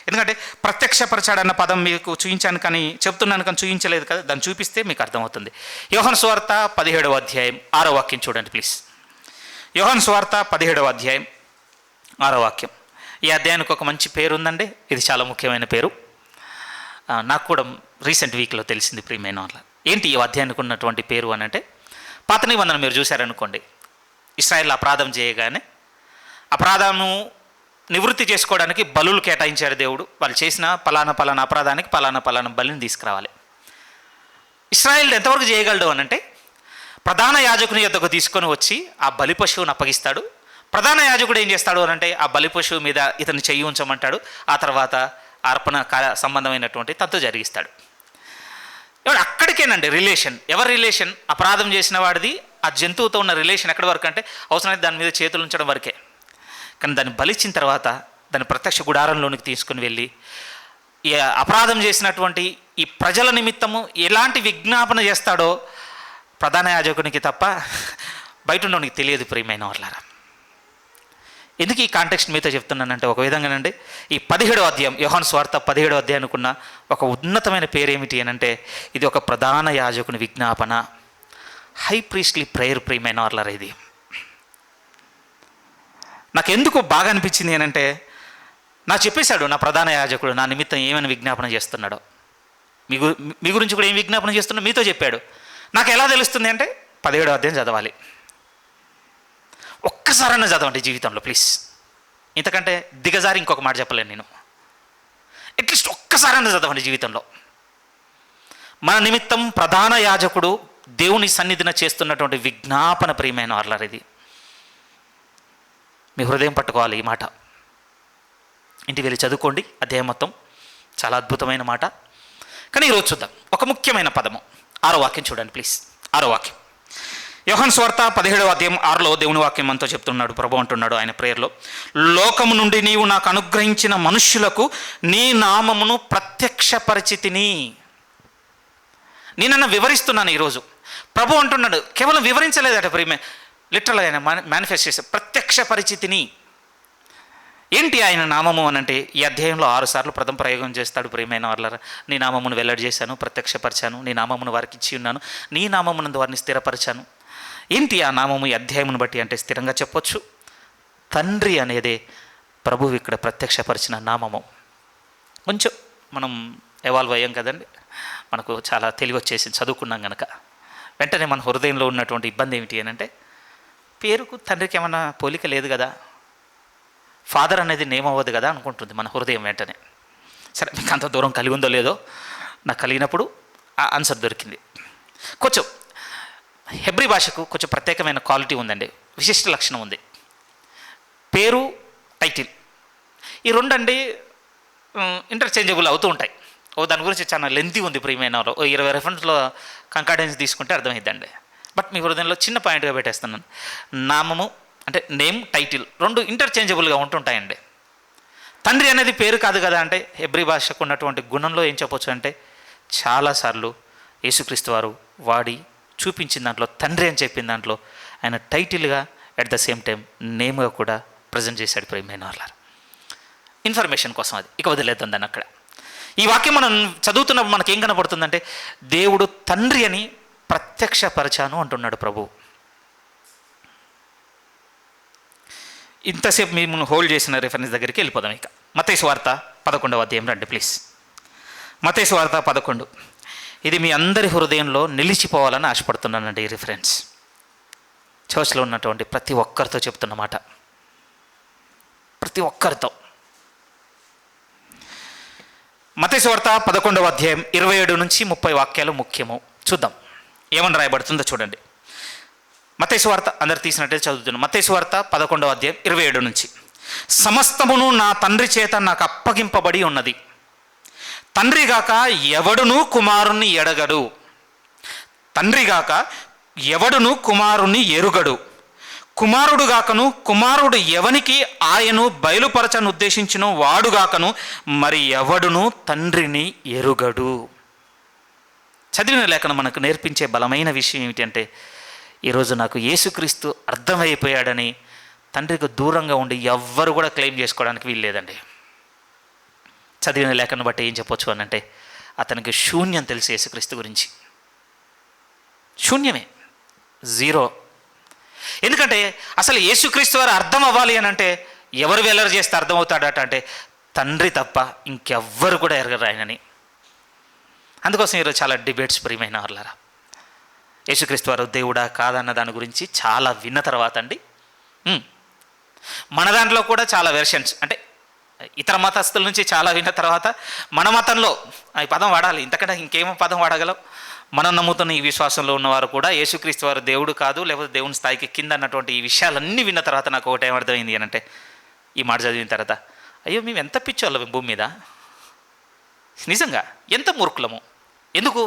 ఎందుకంటే ప్రత్యక్షపరచాడన్న పదం మీకు చూపించాను కానీ చెప్తున్నాను కానీ చూపించలేదు కదా, దాన్ని చూపిస్తే మీకు అర్థమవుతుంది. యోహాను సువార్త 17వ అధ్యాయం 6వ వాక్యం చూడండి ప్లీజ్. యోహాను సువార్త 17వ అధ్యాయం 6వ వాక్యం. ఈ అధ్యాయానికి ఒక మంచి పేరు ఉందండి. ఇది చాలా ముఖ్యమైన పేరు. నాకు కూడా రీసెంట్ వీక్లో తెలిసింది ప్రియమైన వాళ్ళ. ఏంటి ఈ అధ్యాయానికి ఉన్నటువంటి పేరు అని అంటే, పాత నిబంధన మీరు చూశారనుకోండి, ఇశ్రాయేల్ అపరాధం చేయగానే అపరాధము నివృత్తి చేసుకోవడానికి బలులు కేటాయించాడు దేవుడు. వాళ్ళు చేసిన పలానా అపరాధానికి పలానా బలిని తీసుకురావాలి. ఇశ్రాయేల్ ఎంతవరకు చేయగలడు అని అంటే ప్రధాన యాజకుని యొద్దకు తీసుకొని వచ్చి ఆ బలి పశువుని అప్పగిస్తాడు. ప్రధాన యాజకుడు ఏం చేస్తాడు అని అంటే ఆ బలి పశువు మీద ఇతన్ని చెయ్యి ఉంచమంటాడు. ఆ తర్వాత అర్పణ సంబంధమైనటువంటి తంతు జరిగిస్తాడు. ఇప్పుడు అక్కడికేనండి రిలేషన్. ఎవరి రిలేషన్? అపరాధం చేసిన వాడిది ఆ జంతువుతో ఉన్న రిలేషన్ ఎక్కడి వరకు అంటే అవసరమైతే దాని మీద చేతులు ఉంచడం వరకే. కానీ దాన్ని బలిచ్చిన తర్వాత దాని ప్రత్యక్ష గుడారంలోనికి తీసుకుని వెళ్ళి ఈ అపరాధం చేసినటువంటి ఈ ప్రజల నిమిత్తము ఎలాంటి విజ్ఞాపన చేస్తాడో ప్రధాన యాజకునికి తప్ప బయట ఉన్నోనికి తెలియదు. ప్రియమైన వాళ్ళారా, ఎందుకు ఈ కాంటెక్స్ట్ మీతో చెప్తున్నానంటే, ఒక విధంగానండి ఈ 17వ అధ్యాయం, యోహాను సువార్త 17వ అధ్యాయానికున్న ఒక ఉన్నతమైన పేరు ఏమిటి అని అంటే, ఇది ఒక ప్రధాన యాజకుని విజ్ఞాపన, హై ప్రీస్ట్లీ ప్రేయర్. ప్రియమైన వాళ్ళారా, ఇది నాకు ఎందుకు బాగా అనిపించింది అని అంటే, నాకు చెప్పేశాడు నా ప్రధాన యాజకుడు నా నిమిత్తం ఏమైనా విజ్ఞాపన చేస్తున్నాడో, మీ గురించి కూడా ఏం విజ్ఞాపన చేస్తున్నాడో మీతో చెప్పాడు. నాకు ఎలా తెలుస్తుంది అంటే 17వ అధ్యాయం చదవాలి. ఒక్కసారన్నా చదవండి జీవితంలో ప్లీజ్. ఇంతకంటే దిగజారి ఇంకొక మాట చెప్పలేను నేను. అట్లీస్ట్ ఒక్కసారన్నా చదవండి జీవితంలో. మన నిమిత్తం ప్రధాన యాజకుడు దేవుని సన్నిధిన చేస్తున్నటువంటి విజ్ఞాపన. ప్రియమైన వాళ్ళారా, ఇది మీ హృదయం పట్టుకోవాలి. ఈ మాట ఇంటికి వెళ్ళి చదువుకోండి, అధ్యాయం మొత్తం. చాలా అద్భుతమైన మాట. కానీ ఈరోజు చూద్దాం ఒక ముఖ్యమైన పదము. 6వ వాక్యం చూడండి ప్లీజ్. 6వ వాక్యం, యోహాను సువార్త 17వ అధ్యాయం 6లో దేవుని వాక్యం మనతో చెప్తున్నాడు. ప్రభు అంటున్నాడు ఆయన ప్రేయర్లో, లోకము నుండి నీవు నాకు అనుగ్రహించిన మనుష్యులకు నీ నామమును ప్రత్యక్షపరిచితిని. నేనన్నా వివరిస్తున్నాను ఈరోజు. ప్రభు అంటున్నాడు, కేవలం వివరించలేదట ప్రియమే, లిటరల్గా ఆయన మేనిఫెస్ట్ చేసే ప్రత్యక్ష పరిచితిని. ఏంటి ఆయన నామము అని అంటే, ఈ అధ్యాయంలో 6 సార్లు ప్రథమ ప్రయోగం చేస్తాడు. ప్రియమైన వాళ్ళారా, నీ నామమును వెల్లడి చేశాను, ప్రత్యక్షపరిచాను, నీ నామమును వారికి ఇచ్చి ఉన్నాను, నీ నామమునందు వారిని స్థిరపరిచాను. ఏంటి ఆ నామము ఈ అధ్యాయమును బట్టి అంటే, స్థిరంగా చెప్పొచ్చు తండ్రి అనేదే ప్రభువు ఇక్కడ ప్రత్యక్షపరిచిన నామము. కొంచెం మనం ఎవాల్వ్ అయ్యాం కదండి, మనకు చాలా తెలివి వచ్చేసి చదువుకున్నాం కనుక వెంటనే మన హృదయంలో ఉన్నటువంటి ఇబ్బంది ఏమిటి అని అంటే, పేరుకు తండ్రికి ఏమన్నా పోలిక లేదు కదా, ఫాదర్ అనేది నేమ్ అవ్వదు కదా అనుకుంటుంది మన హృదయం వెంటనే. సరే, మీకు అంత దూరం కలిగి ఉందో లేదో, నాకు కలిగినప్పుడు ఆ ఆన్సర్ దొరికింది. కొంచెం హెబ్రీ భాషకు కొంచెం ప్రత్యేకమైన క్వాలిటీ ఉందండి, విశిష్ట లక్షణం ఉంది. పేరు, టైటిల్, ఈ రెండండి ఇంటర్చేంజబుల్ అవుతూ ఉంటాయి. దాని గురించి చాలా లెంతీ ఉంది ప్రియమైన వాళ్ళు. 20 రెఫరెన్స్లో కంకార్డెన్స్ తీసుకుంటే అర్థమైందండి. బట్ మీ హృదయంలో చిన్న పాయింట్గా పెట్టేస్తున్నాను. నామము అంటే నేమ్, టైటిల్ రెండు ఇంటర్చేంజబుల్గా ఉంటుంటాయండి. తండ్రి అనేది పేరు కాదు కదా అంటే, హెబ్రీ భాషకు ఉన్నటువంటి గుణంలో ఏం చెప్పొచ్చు అంటే, చాలాసార్లు యేసుక్రీస్తు వారు వాడి చూపించిన దాంట్లో తండ్రి అని చెప్పిన దాంట్లో ఆయన టైటిల్గా అట్ ద సేమ్ టైం నేమ్గా కూడా ప్రజెంట్ చేశాడు. ప్రియమైన వాళ్ళ ఇన్ఫర్మేషన్ కోసం అది ఇక వదిలేద్దాం దాన్ని అక్కడ. ఈ వాక్యం మనం చదువుతున్నప్పుడు మనకేం కనపడుతుందంటే, దేవుడు తండ్రి అని ప్రత్యక్షపరచాను అంటున్నాడు ప్రభు. ఇంతసేపు మేము హోల్డ్ చేసిన రిఫరెన్స్ దగ్గరికి వెళ్ళిపోదాం. ఇక మత్తయి సువార్త 11వ అధ్యాయం రండి ప్లీజ్. మత్తయి సువార్త 11. ఇది మీ అందరి హృదయంలో నిలిచిపోవాలని ఆశపడుతున్నానండి. ఈ రిఫరెన్స్ చర్చ్లో ఉన్నటువంటి ప్రతి ఒక్కరితో చెప్తున్నమాట, ప్రతి ఒక్కరితో. మత్తయి సువార్త 11వ అధ్యాయం 27 నుంచి 30 వాక్యాలు ముఖ్యము. చూద్దాం ఏమని రాయబడుతుందో చూడండి. మత్తయి సువార్త అందరు తీసినట్టే చదువుతున్నాం. మత్తయి సువార్త 11వ అధ్యాయం 27 నుంచి, సమస్తమును నా తండ్రి చేత నాకు అప్పగింపబడి ఉన్నది. తండ్రిగాక ఎవడును కుమారుణ్ణి ఎడగడు, తండ్రిగాక ఎవడును కుమారుణ్ణి ఎరుగడు, కుమారుడుగాకను కుమారుడు ఎవనికి ఆయను బయలుపరచను ఉద్దేశించిన వాడుగాకను మరి ఎవడును తండ్రిని ఎరుగడు. చదివిన లేఖనం మనకు నేర్పించే బలమైన విషయం ఏమిటంటే, ఈరోజు నాకు యేసుక్రీస్తు అర్థమైపోయాడని తండ్రికి దూరంగా ఉండి ఎవ్వరు కూడా క్లెయిమ్ చేసుకోవడానికి వీల్లేదండి. చదివిన లేఖను బట్టి ఏం చెప్పొచ్చు అని అంటే, అతనికి శూన్యం తెలిసి యేసుక్రీస్తు గురించి శూన్యమే, జీరో. ఎందుకంటే అసలు యేసుక్రీస్తు వారు అర్థం అవ్వాలి అని అంటే ఎవరు వెల్లడి చేస్తే అర్థమవుతాడట అంటే, తండ్రి తప్ప ఇంకెవ్వరు కూడా ఎరగరు ఆయనని. అందుకోసం ఈరోజు చాలా డిబేట్స్ ప్రియమైన వాళ్ళారా. యేసుక్రీస్తు వారు దేవుడా కాదన్న దాని గురించి చాలా విన్న తర్వాత అండి, మన దాంట్లో కూడా చాలా వెర్షన్స్ అంటే ఇతర మతస్థుల నుంచి చాలా విన్న తర్వాత మన మతంలో ఈ పదం వాడాలి, ఇంతకంటే ఇంకేమో పదం వాడగలం. మనం నమ్ముతున్న ఈ విశ్వాసంలో ఉన్నవారు కూడా యేసుక్రీస్తు వారు దేవుడు కాదు, లేకపోతే దేవుని స్థాయికి కింద అన్నటువంటి ఈ విషయాలన్నీ విన్న తర్వాత నాకు ఒకటి ఏమర్థమైంది అని అంటే, ఈ మాట చదివిన తర్వాత, అయ్యో మేము ఎంత పిచ్చోళ్ళం భూమి మీద, నిజంగా ఎంత మూర్ఖులము. ఎందుకు?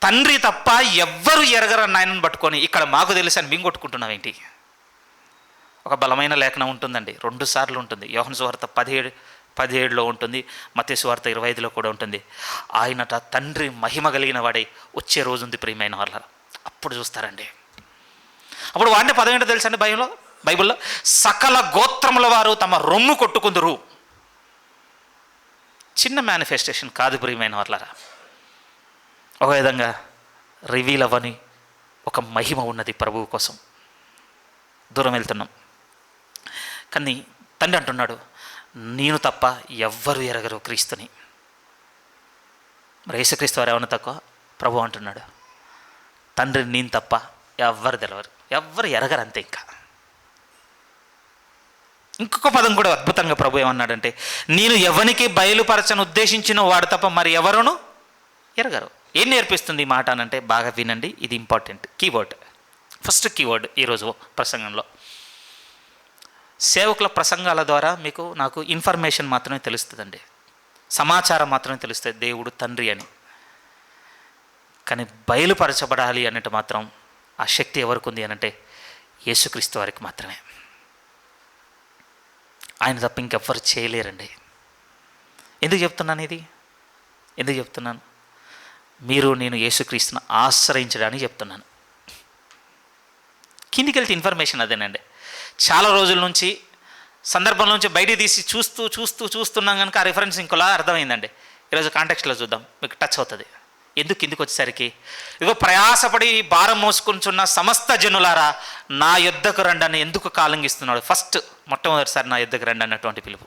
తండ్రి తప్ప ఎవ్వరు ఎరగరన్న ఆయనను పట్టుకొని ఇక్కడ మాకు తెలుసు అని మేము కొట్టుకుంటున్నాం ఏంటి? ఒక బలమైన లేఖనం ఉంటుందండి, 2 సార్లు ఉంటుంది. యోహాను సువార్త 17:17లో ఉంటుంది, మత్తయి సువార్త 25లో కూడా ఉంటుంది. ఆయనట తండ్రి మహిమ కలిగిన వాడై వచ్చే రోజు ఉంది ప్రియమైన వాళ్ళ. అప్పుడు చూస్తారండి. అప్పుడు వాడిని పదం ఏంటో తెలుసండి, బైబిల్లో సకల గోత్రముల వారు తమ రొమ్ము కొట్టుకుందురు. చిన్న మేనిఫెస్టేషన్ కాదు ప్రియమైన వాళ్ళరా. ఒక విధంగా రివీల్ అవ్వని ఒక మహిమ ఉన్నది ప్రభువు కోసం. దూరం వెళ్తున్నాం కానీ తండ్రి అంటున్నాడు, నేను తప్ప ఎవ్వరు ఎరగరు క్రీస్తుని. మరి యేసుక్రీస్తు వారు ఏమన్నా తక్కువ? ప్రభు అంటున్నాడు, తండ్రి నేను తప్ప ఎవ్వరు తెలవరు, ఎవ్వరు ఎరగరు, అంతే. ఇంకొక పదం కూడా అద్భుతంగా ప్రభు ఏమన్నాడంటే, నేను ఎవరికి బయలుపరచను ఉద్దేశించిన వాడు తప్ప మరి ఎవరును ఎరగరు. ఏం నేర్పిస్తుంది ఈ మాట అనంటే, బాగా వినండి, ఇది ఇంపార్టెంట్ కీవర్డ్, ఫస్ట్ కీవర్డ్ ఈరోజు ప్రసంగంలో. సేవకుల ప్రసంగాల ద్వారా నాకు ఇన్ఫర్మేషన్ మాత్రమే తెలుస్తుందండి, సమాచారం మాత్రమే తెలుస్తుంది దేవుడు తండ్రి అని. కానీ బయలుపరచబడాలి అన్నట్టు మాత్రం ఆ శక్తి ఎవరికి ఉంది అనంటే యేసుక్రీస్తు వారికి మాత్రమే. ఆయన తప్ప ఇంకెవ్వరు చేయలేరండి. ఎందుకు చెప్తున్నాను ఇది? ఎందుకు చెప్తున్నాను? మీరు నేను యేసుక్రీస్తును ఆశ్రయించడానికి చెప్తున్నాను. కిందికి వెళ్తే ఇన్ఫర్మేషన్ అదేనండి. చాలా రోజుల నుంచి సందర్భం నుంచి బయటికి తీసి చూస్తున్నాం కనుక ఆ రిఫరెన్స్ ఇంకోలా అర్థమైందండి. ఈరోజు కాంటెక్స్ట్లో చూద్దాం, మీకు టచ్ అవుతుంది. ఎందుకు కిందికి వచ్చేసరికి, ఇదిగో ప్రయాసపడి భారం మోసుకుంటున్న సమస్త జనులారా నా యొద్దకు రండి అని ఎందుకు కాలంగిస్తున్నాడు? మొట్టమొదటిసారి నా యొద్దకు రండి అన్నటువంటి పిలుపు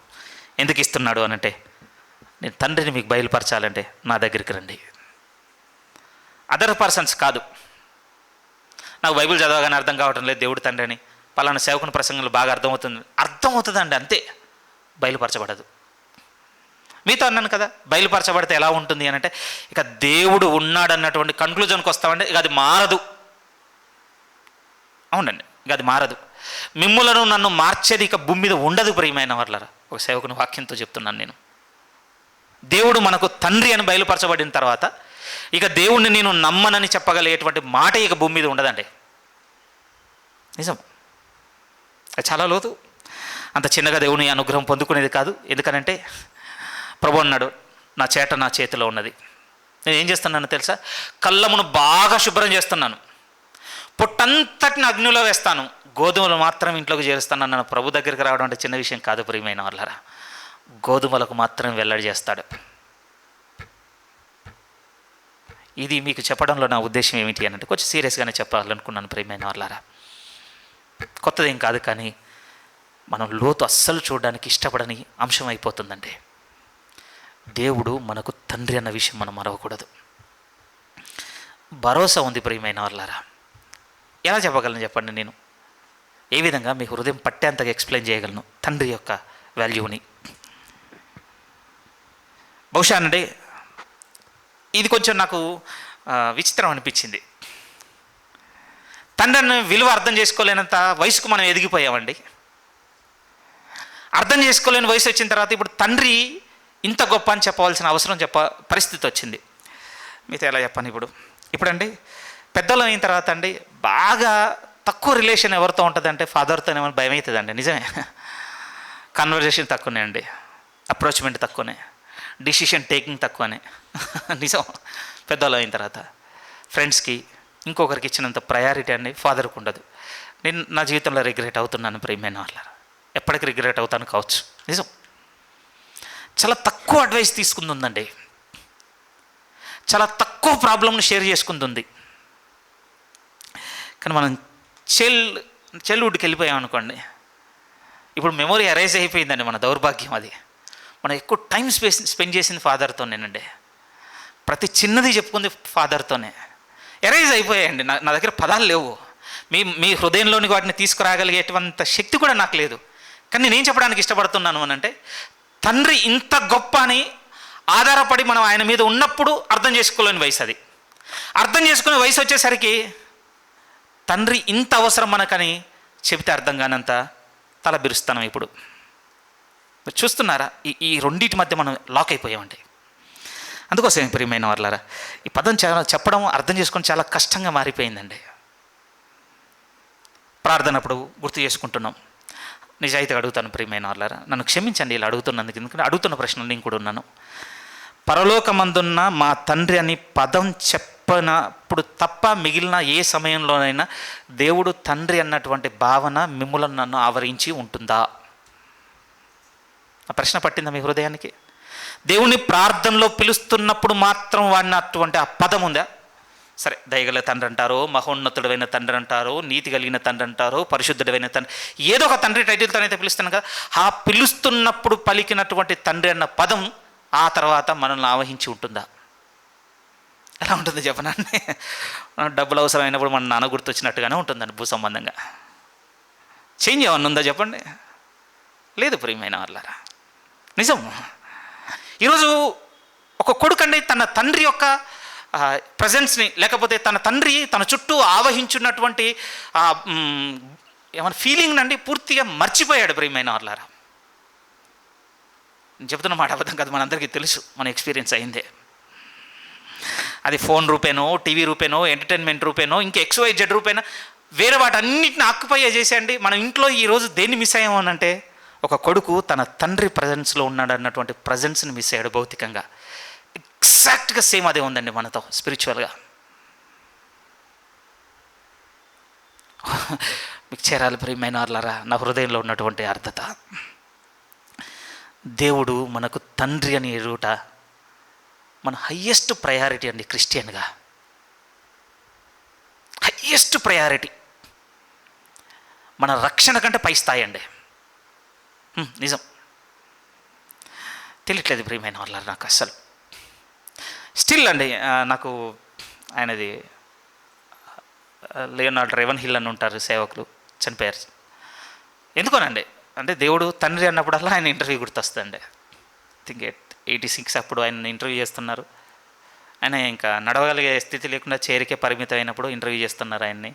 ఎందుకు ఇస్తున్నాడు అనంటే, నేను తండ్రిని మీకు బయలుపరచాలంటే నా దగ్గరికి రండి. అదర్ పర్సన్స్ కాదు. నాకు బైబిల్ చదవగానే అర్థం కావటం లేదు దేవుడు తండ్రి అని, పలానా సేవకుని ప్రసంగంలో బాగా అర్థమవుతుందండి, అంతే. బయలుపరచబడదు. మీతో అన్నాను కదా, బయలుపరచబడితే ఎలా ఉంటుంది అనంటే, ఇక దేవుడు ఉన్నాడన్నటువంటి కన్క్లూజన్కి వస్తామంటే ఇక అది మారదు. అవునండి, ఇక అది మారదు. మిమ్ములను నన్ను మార్చేది ఇక భూమి మీద ఉండదు ప్రియమైన వాళ్ళరా. ఒక సేవకుని వాక్యంతో చెప్తున్నాను నేను. దేవుడు మనకు తండ్రి అని బయలుపరచబడిన తర్వాత ఇక దేవుణ్ణి నేను నమ్మనని చెప్పగలిగేటువంటి మాట ఇక భూమి మీద ఉండదండి. నిజం. అది చాలా లోతు. అంత చిన్నగా దేవుని అనుగ్రహం పొందుకునేది కాదు. ఎందుకనంటే ప్రభు అన్నాడు, నా చేతిలో ఉన్నది. నేను ఏం చేస్తున్నాను తెలుసా? కళ్ళమును బాగా శుభ్రం చేస్తున్నాను, పొట్టంతటిని అగ్నిలో వేస్తాను, గోధుమలు మాత్రం ఇంట్లోకి చేరుస్తాను అన్నాను. ప్రభు దగ్గరికి రావడం అంటే చిన్న విషయం కాదు ప్రియమైన వాళ్ళరా. గోధుమలకు మాత్రం వెల్లడి చేస్తాడు. ఇది మీకు చెప్పడంలో నా ఉద్దేశం ఏమిటి అనంటే, కొంచెం సీరియస్గానే చెప్పాలనుకున్నాను ప్రియమైన వాళ్ళరా. కొత్తదేం కాదు, కానీ మనం లోతు అస్సలు చూడడానికి ఇష్టపడని అంశం అయిపోతుందండి. దేవుడు మనకు తండ్రి అన్న విషయం మనం మరవకూడదు. భరోసా ఉంది ప్రియమైన వాళ్ళారా. ఎలా చెప్పగలను చెప్పండి? నేను ఏ విధంగా మీ హృదయం పట్టేంతగా ఎక్స్ప్లెయిన్ చేయగలను తండ్రి యొక్క వాల్యూని? బహుశా అండి ఇది కొంచెం నాకు విచిత్రం అనిపించింది. తండ్రిని విలువ అర్థం చేసుకోలేనంత వయసుకు మనం ఎదిగిపోయామండి. అర్థం చేసుకోలేని వయసు వచ్చిన తర్వాత ఇప్పుడు తండ్రి ఇంత గొప్ప అని చెప్పవలసిన పరిస్థితి వచ్చింది. మీతో ఎలా చెప్పాను? ఇప్పుడండి పెద్దలు అయిన తర్వాత అండి బాగా తక్కువ రిలేషన్ ఎవరితో ఉంటుందంటే ఫాదర్తో ఏమైనా భయం అవుతుందండి. నిజమే. కన్వర్జేషన్ తక్కువనే అండి, అప్రోచ్మెంట్ తక్కువనే, డిసిషన్ టేకింగ్ తక్కువనే. నిజం. పెద్దలు అయిన తర్వాత ఫ్రెండ్స్కి ఇంకొకరికి ఇచ్చినంత ప్రయారిటీ అండి ఫాదర్కి ఉండదు. నేను నా జీవితంలో రిగ్రెట్ అవుతున్నాను ప్రియమైన వాళ్ళ. ఎప్పటికీ రిగ్రెట్ అవుతాను కావచ్చు. నిజం. చాలా తక్కువ అడ్వైస్ తీసుకుంటుందండి, చాలా తక్కువ ప్రాబ్లమ్ని షేర్ చేసుకుంటుంది. కానీ మనం చైల్డ్హుడ్కి వెళ్ళిపోయామనుకోండి, ఇప్పుడు మెమొరీ ఎరేజ్ అయిపోయిందండి. మన దౌర్భాగ్యం అది. మనం ఎక్కువ టైం స్పెండ్ చేసింది ఫాదర్తోనేనండి. ప్రతి చిన్నది చెప్పుకుంది ఫాదర్తోనే. ఎరేజ్ అయిపోయాయండి. నా దగ్గర పదాలు లేవు. మీ హృదయంలోనికి వాటిని తీసుకురాగలిగేటువంటి శక్తి కూడా నాకు లేదు. కానీ నేనేం చెప్పడానికి ఇష్టపడుతున్నాను అనంటే, తండ్రి ఇంత గొప్ప అని ఆధారపడి మనం ఆయన మీద ఉన్నప్పుడు అర్థం చేసుకోలేని వయసు అది. అర్థం చేసుకునే వయసు వచ్చేసరికి తండ్రి ఇంత అవసరం మనకని చెబితే అర్థం కానంత తల బిరుస్తాను. ఇప్పుడు చూస్తున్నారా, ఈ రెండింటి మధ్య మనం లాక్ అయిపోయామండి. అందుకోసం ప్రియమైన వాళ్ళారా, ఈ పదం చెప్పడం అర్థం చేసుకొని చాలా కష్టంగా మారిపోయిందండి. ప్రార్థనప్పుడు గుర్తు చేసుకుంటున్నాం, నిజాయితీగా అడుగుతాను ప్రియమైన వాళ్ళారా, నన్ను క్షమించండి ఇలా అడుగుతున్నందుకు, ఎందుకంటే అడుగుతున్న ప్రశ్నలు నేను కూడా ఉన్నాను. పరలోకమందున్న మా తండ్రి అని పదం చెప్పినప్పుడు తప్ప మిగిలిన ఏ సమయంలోనైనా దేవుడు తండ్రి అన్నటువంటి భావన మిమ్ములను నన్ను ఆవరించి ఉంటుందా? ఆ ప్రశ్న పట్టిందా మీ హృదయానికి? దేవుని ప్రార్థనలో పిలుస్తున్నప్పుడు మాత్రం వాడినటువంటి ఆ పదం ఉందా? సరే, దయగల తండ్రి అంటారో, మహోన్నతుడైన తండ్రి అంటారో, నీతి కలిగిన తండ్రి అంటారో, పరిశుద్ధుడైన తండ్రి, ఏదో ఒక తండ్రి టైటిల్తో అయితే పిలుస్తాను కదా. ఆ పిలుస్తున్నప్పుడు పలికినటువంటి తండ్రి అన్న పదం ఆ తర్వాత మనల్ని ఆవహించి ఉంటుందా? ఎలా ఉంటుంది చెప్పనండి? డబ్బులు అవసరమైనప్పుడు మన నాన్న గుర్తొచ్చినట్టుగానే ఉంటుందండి భూ సంబంధంగా. చేంజ్ ఏమన్నా ఉందా చెప్పండి? లేదు ప్రియమైన వాళ్ళారా, నిజం. ఈరోజు ఒక కొడుకండి తన తండ్రి యొక్క ప్రజెన్స్ని, లేకపోతే తన తండ్రి తన చుట్టూ ఆవహించున్నటువంటి ఏమైనా ఫీలింగ్ నండి పూర్తిగా మర్చిపోయాడు ప్రియమైన వాళ్ళారా. చెబుతున్న మాట అబద్ధం కాదు, మనందరికీ తెలుసు, మన ఎక్స్పీరియన్స్ అయిందే. అది ఫోన్ రూపేనో, టీవీ రూపేనో, ఎంటర్టైన్మెంట్ రూపేనో, ఇంకా XYZ రూపేనో, వేరే వాటన్నిటిని ఆక్యుపై చేసేయండి. మన ఇంట్లో ఈరోజు దేన్ని మిస్ అయ్యామనంటే, ఒక కొడుకు తన తండ్రి ప్రజెన్స్లో ఉన్నాడు అన్నటువంటి ప్రజెన్స్ని మిస్ అయ్యాడు భౌతికంగా. ఎగ్జాక్ట్గా సేమ్ అదే ఉందండి మనతో స్పిరిచువల్గా. మీకు చేరాలి ప్రియమైన వాళ్ళారా నా హృదయంలో ఉన్నటువంటి అర్థత. దేవుడు మనకు తండ్రి అని ఎరుట మన హయ్యెస్ట్ ప్రయారిటీ అండి. క్రిస్టియన్గా హయ్యెస్ట్ ప్రయారిటీ, మన రక్షణ కంటే పై స్థాయి అండి. నిజం. తెలియట్లేదు ప్రియమైన వాళ్ళారా నాకు అస్సలు. స్టిల్ అండి, నాకు ఆయనది లియోనార్డో రెవెన్హిల్ అని ఉంటారు సేవకులు, చనిపోయారు. ఎందుకోనండి అంటే దేవుడు తండ్రి అన్నప్పుడల్లా ఆయన ఇంటర్వ్యూ గుర్తొస్తుందండి. థింక్ 86 అప్పుడు ఆయన ఇంటర్వ్యూ చేస్తున్నారు. ఆయన ఇంకా నడవగలిగే స్థితి లేకుండా చైర్కే పరిమితం అయినప్పుడు ఇంటర్వ్యూ చేస్తున్నారు ఆయన్ని.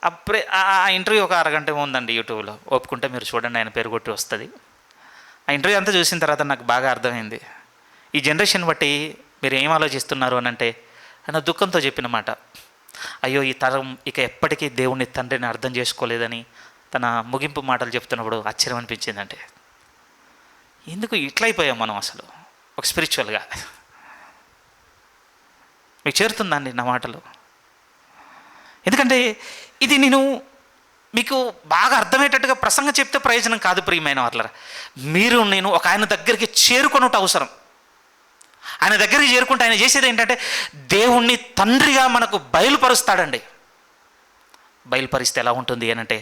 అప్పుడే ఆ ఇంటర్వ్యూ ఒక అరగంట ఉందండి యూట్యూబ్లో, ఒప్పుకుంటే మీరు చూడండి, ఆయన పేరు కొట్టి వస్తుంది. ఆ ఇంటర్వ్యూ అంతా చూసిన తర్వాత నాకు బాగా అర్థమైంది, ఈ జనరేషన్ బట్టి మీరు ఏం ఆలోచిస్తున్నారు అని అంటే, ఆయన దుఃఖంతో చెప్పిన మాట, అయ్యో ఈ తరం ఇక ఎప్పటికీ దేవుని తండ్రిని అర్థం చేసుకోలేదని తన ముగింపు మాటలు చెప్తున్నప్పుడు ఆశ్చర్యం అనిపించిందంటే, ఎందుకు ఇట్లా అయిపోయాం మనం అసలు ఒక స్పిరిచువల్గా. మీకు చేరుతుందండి నా మాటలు? ఎందుకంటే ఇది నేను మీకు బాగా అర్థమయ్యేటట్టుగా ప్రసంగం చెప్తే ప్రయోజనం కాదు ప్రియమైన వాళ్ళరా. మీరు నేను ఒక ఆయన దగ్గరికి చేరుకొనుట అవసరం. ఆయన దగ్గరికి చేరుకుంటే ఆయన చేసేది ఏంటంటే దేవుణ్ణి తండ్రిగా మనకు బయలుపరుస్తాడండి. బయలుపరిస్తే ఎలా ఉంటుంది అనంటే,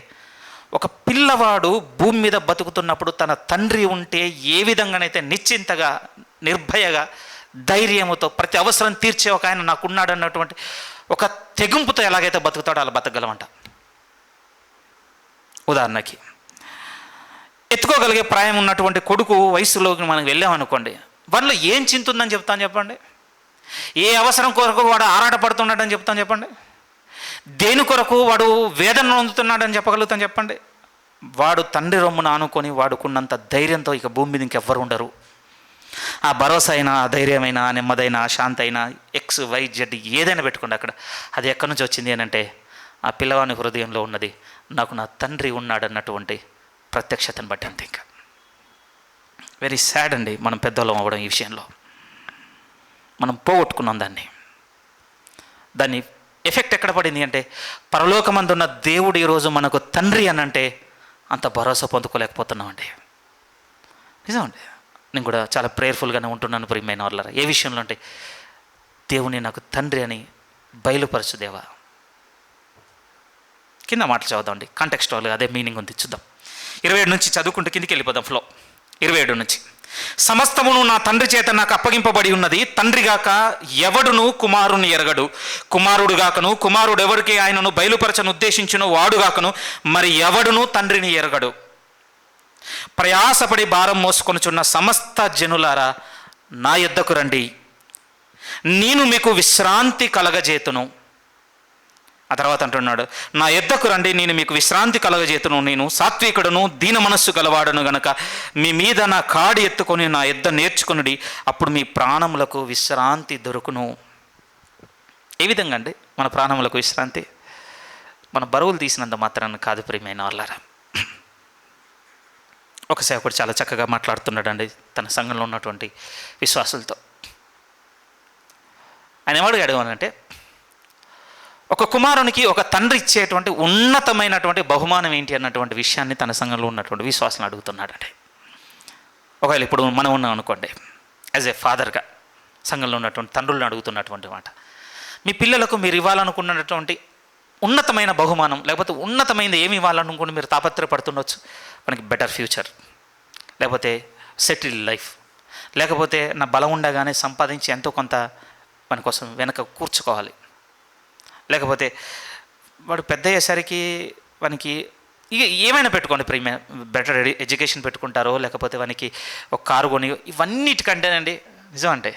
ఒక పిల్లవాడు భూమి మీద బతుకుతున్నప్పుడు తన తండ్రి ఉంటే ఏ విధంగానైతే నిశ్చింతగా, నిర్భయగా, ధైర్యముతో ప్రతి అవసరం తీర్చే ఒక ఆయన నాకున్నాడు అన్నటువంటి ఒక తెగింపుతో ఎలాగైతే బతుకుతాడో అలా బతకగలమంట. ఉదాహరణకి ఎత్తుకోగలిగే ప్రాయం ఉన్నటువంటి కొడుకు వయసులోకి మనం వెళ్ళామనుకోండి, వాడిలో ఏం చింతుందని చెప్తాను చెప్పండి? ఏ అవసరం కొరకు వాడు ఆరాటపడుతున్నాడని చెప్తాను చెప్పండి? దేని కొరకు వాడు వేదన పొందుతున్నాడని చెప్పగలుగుతాను చెప్పండి? వాడు తండ్రి రొమ్మున ఆనుకొని వాడుకున్నంత ధైర్యంతో ఇక భూమి మీద ఇంకెవ్వరు ఉండరు. ఆ భరోసా అయినా, ఆ ధైర్యమైన, ఆ నెమ్మదైన, ఆ శాంతి అయినా, XYZ ఏదైనా పెట్టుకోండి అక్కడ. అది ఎక్కడి నుంచి వచ్చింది అని అంటే, ఆ పిల్లవాని హృదయంలో ఉన్నది నాకు నా తండ్రి ఉన్నాడన్నటువంటి ప్రత్యక్షతను బట్టి అంతే. ఇంకా వెరీ సాడ్ అండి మనం పెద్దవాళ్ళం అవ్వడం ఈ విషయంలో. మనం పోగొట్టుకున్నాం దాన్ని ఎఫెక్ట్ ఎక్కడ పడింది అంటే, పరలోకమందున్న దేవుడు ఈరోజు మనకు తండ్రి అని అంటే అంత భరోసా పొందుకోలేకపోతున్నామండి. నిజమండి. నేను కూడా చాలా ప్రేయర్ఫుల్గానే ఉంటున్నాను ప్రియమైన వాళ్ళరా. ఏ విషయంలో అంటే, దేవుని నాకు తండ్రి అని బయలుపరచు దేవా. కింద మాటలు చదువుదామండి, కాంటెక్స్చువల్గా అదే మీనింగ్ ఉంది, చూద్దాం. 27 నుంచి చదువుకుంటూ కిందికి వెళ్ళిపోదాం ఫ్లో. 27 నుంచి, సమస్తమును నా తండ్రి చేత నాకు అప్పగింపబడి ఉన్నది. తండ్రిగాక ఎవడును కుమారుని ఎరగడు, కుమారుడుగాకను కుమారుడు ఎవరికి ఆయనను బయలుపరచను ఉద్దేశించును వాడుగాకను మరి ఎవడును తండ్రిని ఎరగడు. ప్రయాసపడి భారం మోసుకొనుచున్న సమస్త జనులారా నా యొద్దకు రండి, నేను మీకు విశ్రాంతి కలగజేతును. ఆ తర్వాత అంటున్నాడు, నా యొద్దకు రండి, నేను మీకు విశ్రాంతి కలగజేతును. నేను సాత్వికుడును, దీన మనస్సు గలవాడును గనక మీ మీద నా కాడి ఎత్తుకొని నా యొద్ద నేర్చుకునుడి, అప్పుడు మీ ప్రాణములకు విశ్రాంతి దొరుకును. ఏ విధంగా అండి మన ప్రాణములకు విశ్రాంతి? మన బరువులు తీసినంత మాత్రాన్ని కాదు ప్రియమైన వాళ్ళారా. ఒక సేవకుడు చాలా చక్కగా మాట్లాడుతున్నాడండి తన సంఘంలో ఉన్నటువంటి విశ్వాసులతో. ఆయన ఏమడిగాడు అనంటే, ఒక కుమారునికి ఒక తండ్రి ఇచ్చేటువంటి ఉన్నతమైనటువంటి బహుమానం ఏంటి అన్నటువంటి విషయాన్ని తన సంఘంలో ఉన్నటువంటి విశ్వాసం అడుగుతున్నాడండి. ఒకవేళ ఇప్పుడు మనం ఉన్నాం అనుకోండి, యాజ్ ఏ ఫాదర్గా సంఘంలో ఉన్నటువంటి తండ్రులను అడుగుతున్నటువంటి మాట, మీ పిల్లలకు మీరు ఇవ్వాలనుకున్నటువంటి ఉన్నతమైన బహుమానం, లేకపోతే ఉన్నతమైనది ఏమి ఇవ్వాలనుకుంటే మీరు తాపత్రయపడుతుండొచ్చు. మనకి బెటర్ ఫ్యూచర్, లేకపోతే సెటిల్ లైఫ్, లేకపోతే నా బలం ఉండగానే సంపాదించి ఎంతో కొంత మన కోసం వెనక కూర్చుకోవాలి, లేకపోతే వాడు పెద్ద అయ్యేసరికి వానికి ఇక ఏమైనా పెట్టుకోండి, బెటర్ ఎడ్యుకేషన్ పెట్టుకుంటారో, లేకపోతే వానికి ఒక కారు కొని, ఇవన్నిటికంటేనండి నిజం అంటే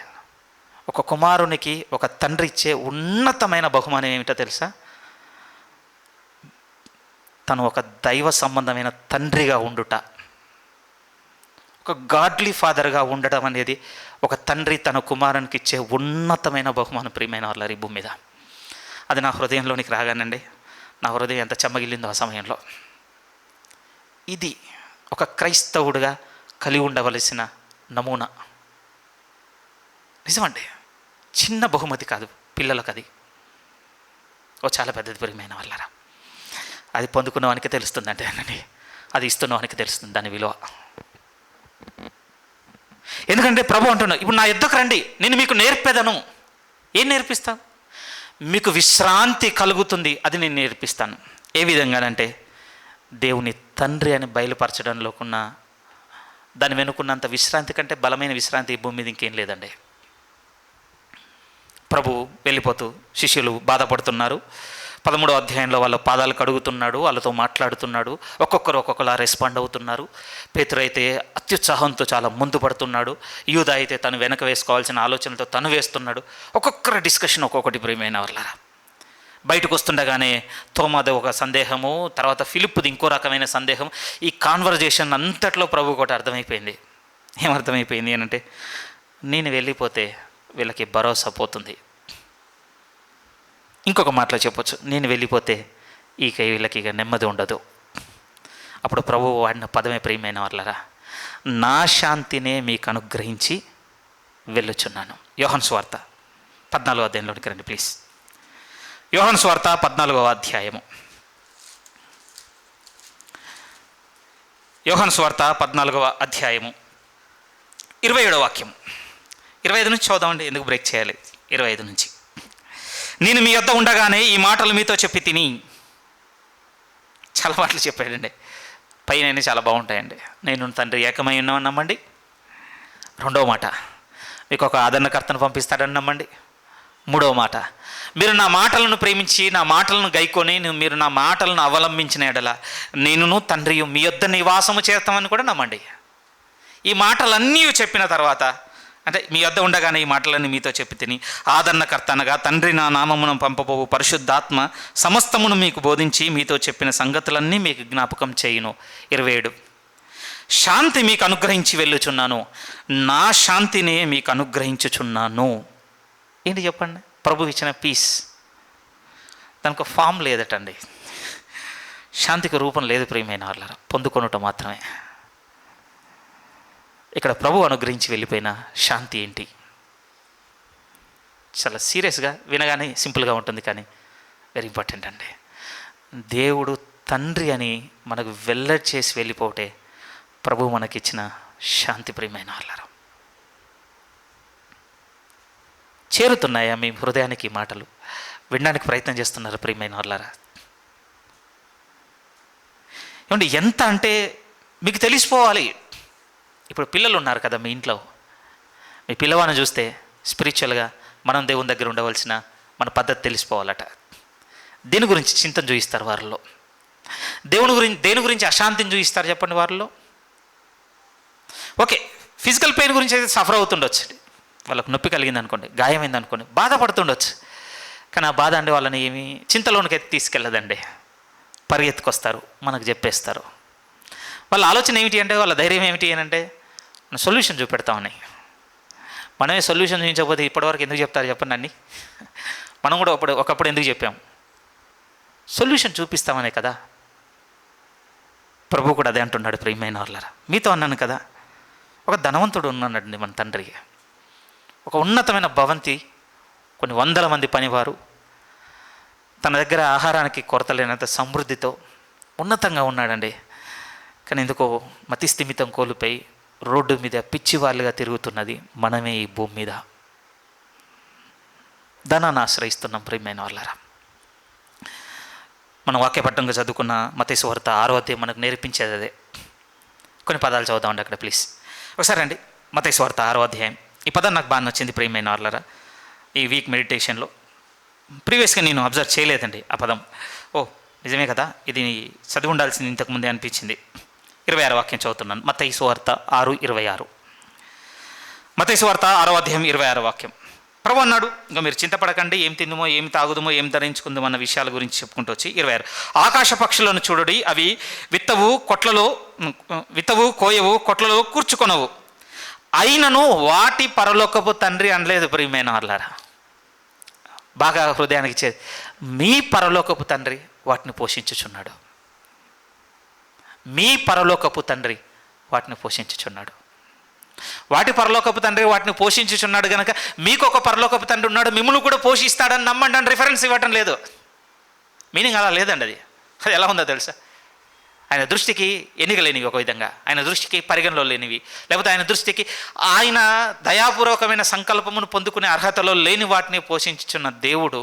ఒక కుమారునికి ఒక తండ్రి ఇచ్చే ఉన్నతమైన బహుమానం ఏమిటో తెలుసా? తను ఒక దైవ సంబంధమైన తండ్రిగా ఉండుట, ఒక గాడ్లీ ఫాదర్గా ఉండడం అనేది ఒక తండ్రి తన కుమారునికి ఇచ్చే ఉన్నతమైన బహుమానం. ప్రియమైన వాళ్ళ ఈ భూమి మీద అది నా హృదయంలోనికి రాగానండి, నా హృదయం ఎంత చెమ్మగిల్లిందో ఆ సమయంలో. ఇది ఒక క్రైస్తవుడిగా కలిగి ఉండవలసిన నమూనా. నిజమండి, చిన్న బహుమతి కాదు పిల్లలకు, అది ఓ చాలా పెద్దది. ప్రియమైన వాళ్ళరా, అది పొందుకున్నవానికి తెలుస్తుంది అంటే అండి, అది ఇస్తున్నవానికి తెలుస్తుంది దాని విలువ. ఎందుకంటే ప్రభు అంటున్నాడు, ఇప్పుడు నా యుద్ధకు రండి, నేను మీకు నేర్పేదను. ఏం నేర్పిస్తాను? మీకు విశ్రాంతి కలుగుతుంది, అది నేను నేర్పిస్తాను. ఏ విధంగానంటే దేవుని తండ్రి అని బయలుపరచడంలోకున్న దాని వెనుకున్నంత విశ్రాంతి కంటే బలమైన విశ్రాంతి ఈ భూమి మీద ఇంకేం లేదండి. ప్రభు వెళ్ళిపోతూ శిష్యులు బాధపడుతున్నారు. 13వ అధ్యాయంలో వాళ్ళ పాదాలు కడుగుతున్నాడు, వాళ్ళతో మాట్లాడుతున్నాడు. ఒక్కొక్కరు ఒక్కొక్కలా రెస్పాండ్ అవుతున్నారు. పేతురు అయితే అత్యుత్సాహంతో చాలా ముందు పడుతున్నాడు. యూద అయితే తను వెనక వేసుకోవాల్సిన ఆలోచనలతో తను వేస్తున్నాడు. ఒక్కొక్కరు డిస్కషన్ ఒక్కొక్కటి. ప్రియమైన వాళ్ళారా, బయటకు వస్తుండగానే తోమాది ఒక సందేహము, తర్వాత ఫిలిప్పుది ఇంకో రకమైన సందేహం. ఈ కాన్వర్జేషన్ అంతట్లో ప్రభు ఒకటి అర్థమైపోయింది. ఏమర్థమైపోయింది అని అంటే, నేను వెళ్ళిపోతే వీళ్ళకి భరోసా పోతుంది. ఇంకొక మాటలో చెప్పొచ్చు, నేను వెళ్ళిపోతే వీళ్ళకి ఇక నెమ్మది ఉండదు. అప్పుడు ప్రభువు వాడిన పదమే, ప్రియమైన వాళ్ళరా, నా శాంతినే మీకు అనుగ్రహించి వెళ్ళుచున్నాను. యోహాను సువార్త 14వ అధ్యాయంలోనికి రండి ప్లీజ్. యోహాను సువార్త 14వ అధ్యాయము. యోహాను సువార్త 14వ అధ్యాయము 27వ వాక్యం. 25 నుంచి చదువుదామండి, ఎందుకు బ్రేక్ చేయాలి. 25 నుంచి, నేను మీ వద్ద ఉండగానే ఈ మాటలు మీతో చెప్పి తిని. చాలా మాటలు చెప్పాడండి, పైన చాలా బాగుంటాయండి. నేను తండ్రి ఏకమై ఉన్నామని నమ్మండి. రెండవ మాట, మీకు ఒక ఆదరణకర్తను పంపిస్తాడని నమ్మండి. మూడవ మాట, మీరు నా మాటలను ప్రేమించి నా మాటలను గైకొని మీరు నా మాటలను అవలంబించిన ఎడల నేనును తండ్రి మీ యొద్ద నివాసము చేస్తామని కూడా నమ్మండి. ఈ మాటలన్నీ చెప్పిన తర్వాత, అంటే మీ వద్ద ఉండగానే ఈ మాటలన్నీ మీతో చెప్పి తిని, ఆదరణకర్త అనగా తండ్రి నా నామమును పంపబోవు పరిశుద్ధాత్మ సమస్తమును మీకు బోధించి మీతో చెప్పిన సంగతులన్నీ మీకు జ్ఞాపకం చేయును. 27, శాంతి మీకు అనుగ్రహించి వెళ్ళుచున్నాను, నా శాంతిని మీకు అనుగ్రహించుచున్నాను. ఏంటి చెప్పండి? ప్రభు ఇచ్చిన పీస్, దానికి ఒక ఫామ్ లేదటండి. శాంతికి రూపం లేదు ప్రియమైన వాళ్ళారా, పొందుకొనుట మాత్రమే. ఇక్కడ ప్రభు అనుగ్రహించి వెళ్ళిపోయిన శాంతి ఏంటి? చాలా సీరియస్గా వినగానే సింపుల్గా ఉంటుంది, కానీ వెరీ ఇంపార్టెంట్ అండి. దేవుడు తండ్రి అని మనకు వెల్లడి చేసి వెళ్ళిపోతే ప్రభు మనకిచ్చిన శాంతి. ప్రియమైన వాళ్ళారా, చేరుతున్నాయా మీ హృదయానికి మాటలు? వినడానికి ప్రయత్నం చేస్తున్నారు ప్రియమైన వాళ్ళారా? ఏమండి, ఎంత అంటే మీకు తెలిసిపోవాలి. ఇప్పుడు పిల్లలు ఉన్నారు కదా మీ ఇంట్లో, మీ పిల్లవాడిని చూస్తే స్పిరిచువల్గా మనం దేవుని దగ్గర ఉండవలసిన మన పద్ధతి తెలిసిపోవాలట. దేని గురించి చింతన చూయిస్తారు వారిలో? దేని గురించి అశాంతిని చూయిస్తారు చెప్పండి వారిలో? ఓకే, ఫిజికల్ పెయిన్ గురించి అయితే సఫర్ అవుతుండొచ్చు, వాళ్ళకు నొప్పి కలిగింది అనుకోండి, గాయమైంది అనుకోండి, బాధపడుతుండొచ్చు. కానీ ఆ బాధ అంటే వాళ్ళని ఏమి చింతలోనికి అయితే తీసుకెళ్ళదండి. పరిగెత్తుకొస్తారు, మనకు చెప్పేస్తారు. వాళ్ళ ఆలోచన ఏమిటి అంటే, వాళ్ళ ధైర్యం ఏమిటి అని అంటే, సొల్యూషన్ చూపెడతామని. మనమే సొల్యూషన్ చూపించకపోతే ఇప్పటివరకు ఎందుకు చెప్తారు చెప్పండి అన్నీ? మనం కూడా ఒకప్పుడు ఎందుకు చెప్పాం? సొల్యూషన్ చూపిస్తామనే కదా. ప్రభు కూడా అదే అంటున్నాడు ప్రియమైన వాళ్ళారా. మీతో అన్నాను కదా, ఒక ధనవంతుడు ఉన్నాడండి మన తండ్రి. ఒక ఉన్నతమైన భవంతి, కొన్ని వందల మంది పనివారు, తన దగ్గర ఆహారానికి కొరత లేనంత సమృద్ధితో ఉన్నతంగా ఉన్నాడండి. కానీ ఎందుకో మతి స్థిమితం కోల్పోయి రోడ్డు మీద పిచ్చి వాళ్ళుగా తిరుగుతున్నది మనమే ఈ భూమి మీద. ధనాన్ని ఆశ్రయిస్తున్నాం ప్రియమైన వాళ్ళారా. మనం వాక్యపట్టంగా చదువుకున్న మత్తయి సువార్త 6వ అధ్యాయం మనకు నేర్పించేది అదే. కొన్ని పదాలు చదువుదామండి అక్కడ ప్లీజ్ ఒకసారి అండి. మత్తయి సువార్త 6వ అధ్యాయం. ఈ పదం నాకు బాగా నచ్చింది ప్రియమైన వాళ్ళారా. ఈ వీక్ మెడిటేషన్లో ప్రీవియస్గా నేను అబ్జర్వ్ చేయలేదండి ఆ పదం. ఓ నిజమే కదా, ఇది చదివి ఉండాల్సింది ఇంతకుముందే అనిపించింది. 26వ వాక్యం చదువుతున్నాను. మత్తయి సువార్త 6:26. మత్తయి సువార్త 6వ అధ్యాయం 26వ వాక్యం. ప్రభు అన్నాడు, ఇంకా మీరు చింతపడకండి, ఏం తిందుమో ఏం తాగుదుమో ఏం ధరించుకుందామో అన్న విషయాల గురించి చెప్పుకుంటూ వచ్చి 26 ఆకాశ పక్షులను చూడుడి, అవి విత్తవు కోయవు, కొట్లలో కూర్చుకొనవు, అయినను వాటి పరలోకపు తండ్రి అనలేదు ప్రియమైన వాళ్ళారా. బాగా హృదయానికి చేది, మీ పరలోకపు తండ్రి వాటిని పోషించుచున్నాడు. మీ పరలోకపు తండ్రి వాటిని పోషించుచున్నాడు. వాటి పరలోకపు తండ్రి వాటిని పోషించుచున్నాడు కనుక మీకు ఒక పరలోకపు తండ్రి ఉన్నాడు, మిమ్మల్ని కూడా పోషిస్తాడని నమ్మండి అని రిఫరెన్స్ ఇవ్వటం లేదు. మీనింగ్ అలా లేదండి. అది ఎలా ఉందో తెలుసా? ఆయన దృష్టికి ఎన్నిక లేనివి ఒక విధంగా, ఆయన దృష్టికి పరిగణలో లేనివి, లేకపోతే ఆయన దృష్టికి ఆయన దయాపూర్వకమైన సంకల్పమును పొందుకునే అర్హతలో లేని వాటిని పోషించుచున్న దేవుడు,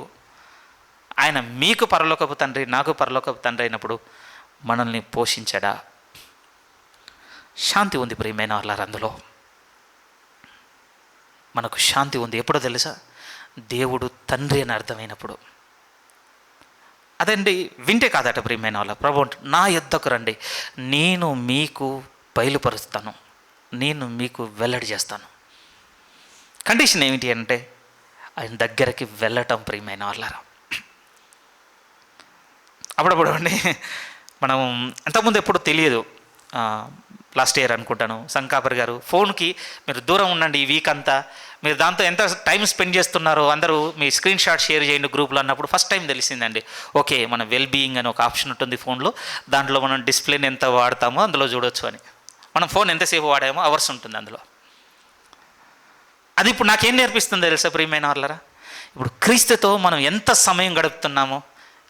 ఆయన మీకు పరలోకపు తండ్రి నాకు పరలోకపు తండ్రి అయినప్పుడు మనల్ని పోషించడా? శాంతి ఉంది ప్రియమైన వాళ్ళారు. అందులో మనకు శాంతి ఉంది. ఎప్పుడో తెలుసా? దేవుడు తండ్రి అని అర్థమైనప్పుడు. అదండి వింటే కాదట ప్రియమైన వాళ్ళ. ప్రభు నా యొద్దకు రండి, నేను మీకు బయలుపరుస్తాను, నేను మీకు వెల్లడి చేస్తాను. కండిషన్ ఏమిటి అంటే ఆయన దగ్గరికి వెళ్ళటం ప్రియమైన వాళ్ళారా. అప్పుడప్పుడు అండి మనం అంతకుముందు ఎప్పుడు తెలియదు, లాస్ట్ ఇయర్ అనుకుంటాను, సంకాపర్ గారు ఫోన్కి మీరు దూరం ఉండండి ఈ వీక్ అంతా, మీరు దాంతో ఎంత టైం స్పెండ్ చేస్తున్నారో అందరూ మీ స్క్రీన్ షాట్ షేర్ చేయండి గ్రూప్లో అన్నప్పుడు ఫస్ట్ టైం తెలిసిందండి. ఓకే, మన వెల్ బీయింగ్ అని ఒక ఆప్షన్ ఉంటుంది ఫోన్లో, దాంట్లో మనం డిస్ప్లేని ఎంత వాడతామో అందులో చూడొచ్చు అని. మనం ఫోన్ ఎంతసేపు వాడామో అవర్స్ ఉంటుంది అందులో. అది ఇప్పుడు నాకేం నేర్పిస్తుంది తెలుసా ప్రియమైన వాళ్ళరా? ఇప్పుడు క్రీస్తుతో మనం ఎంత సమయం గడుపుతున్నామో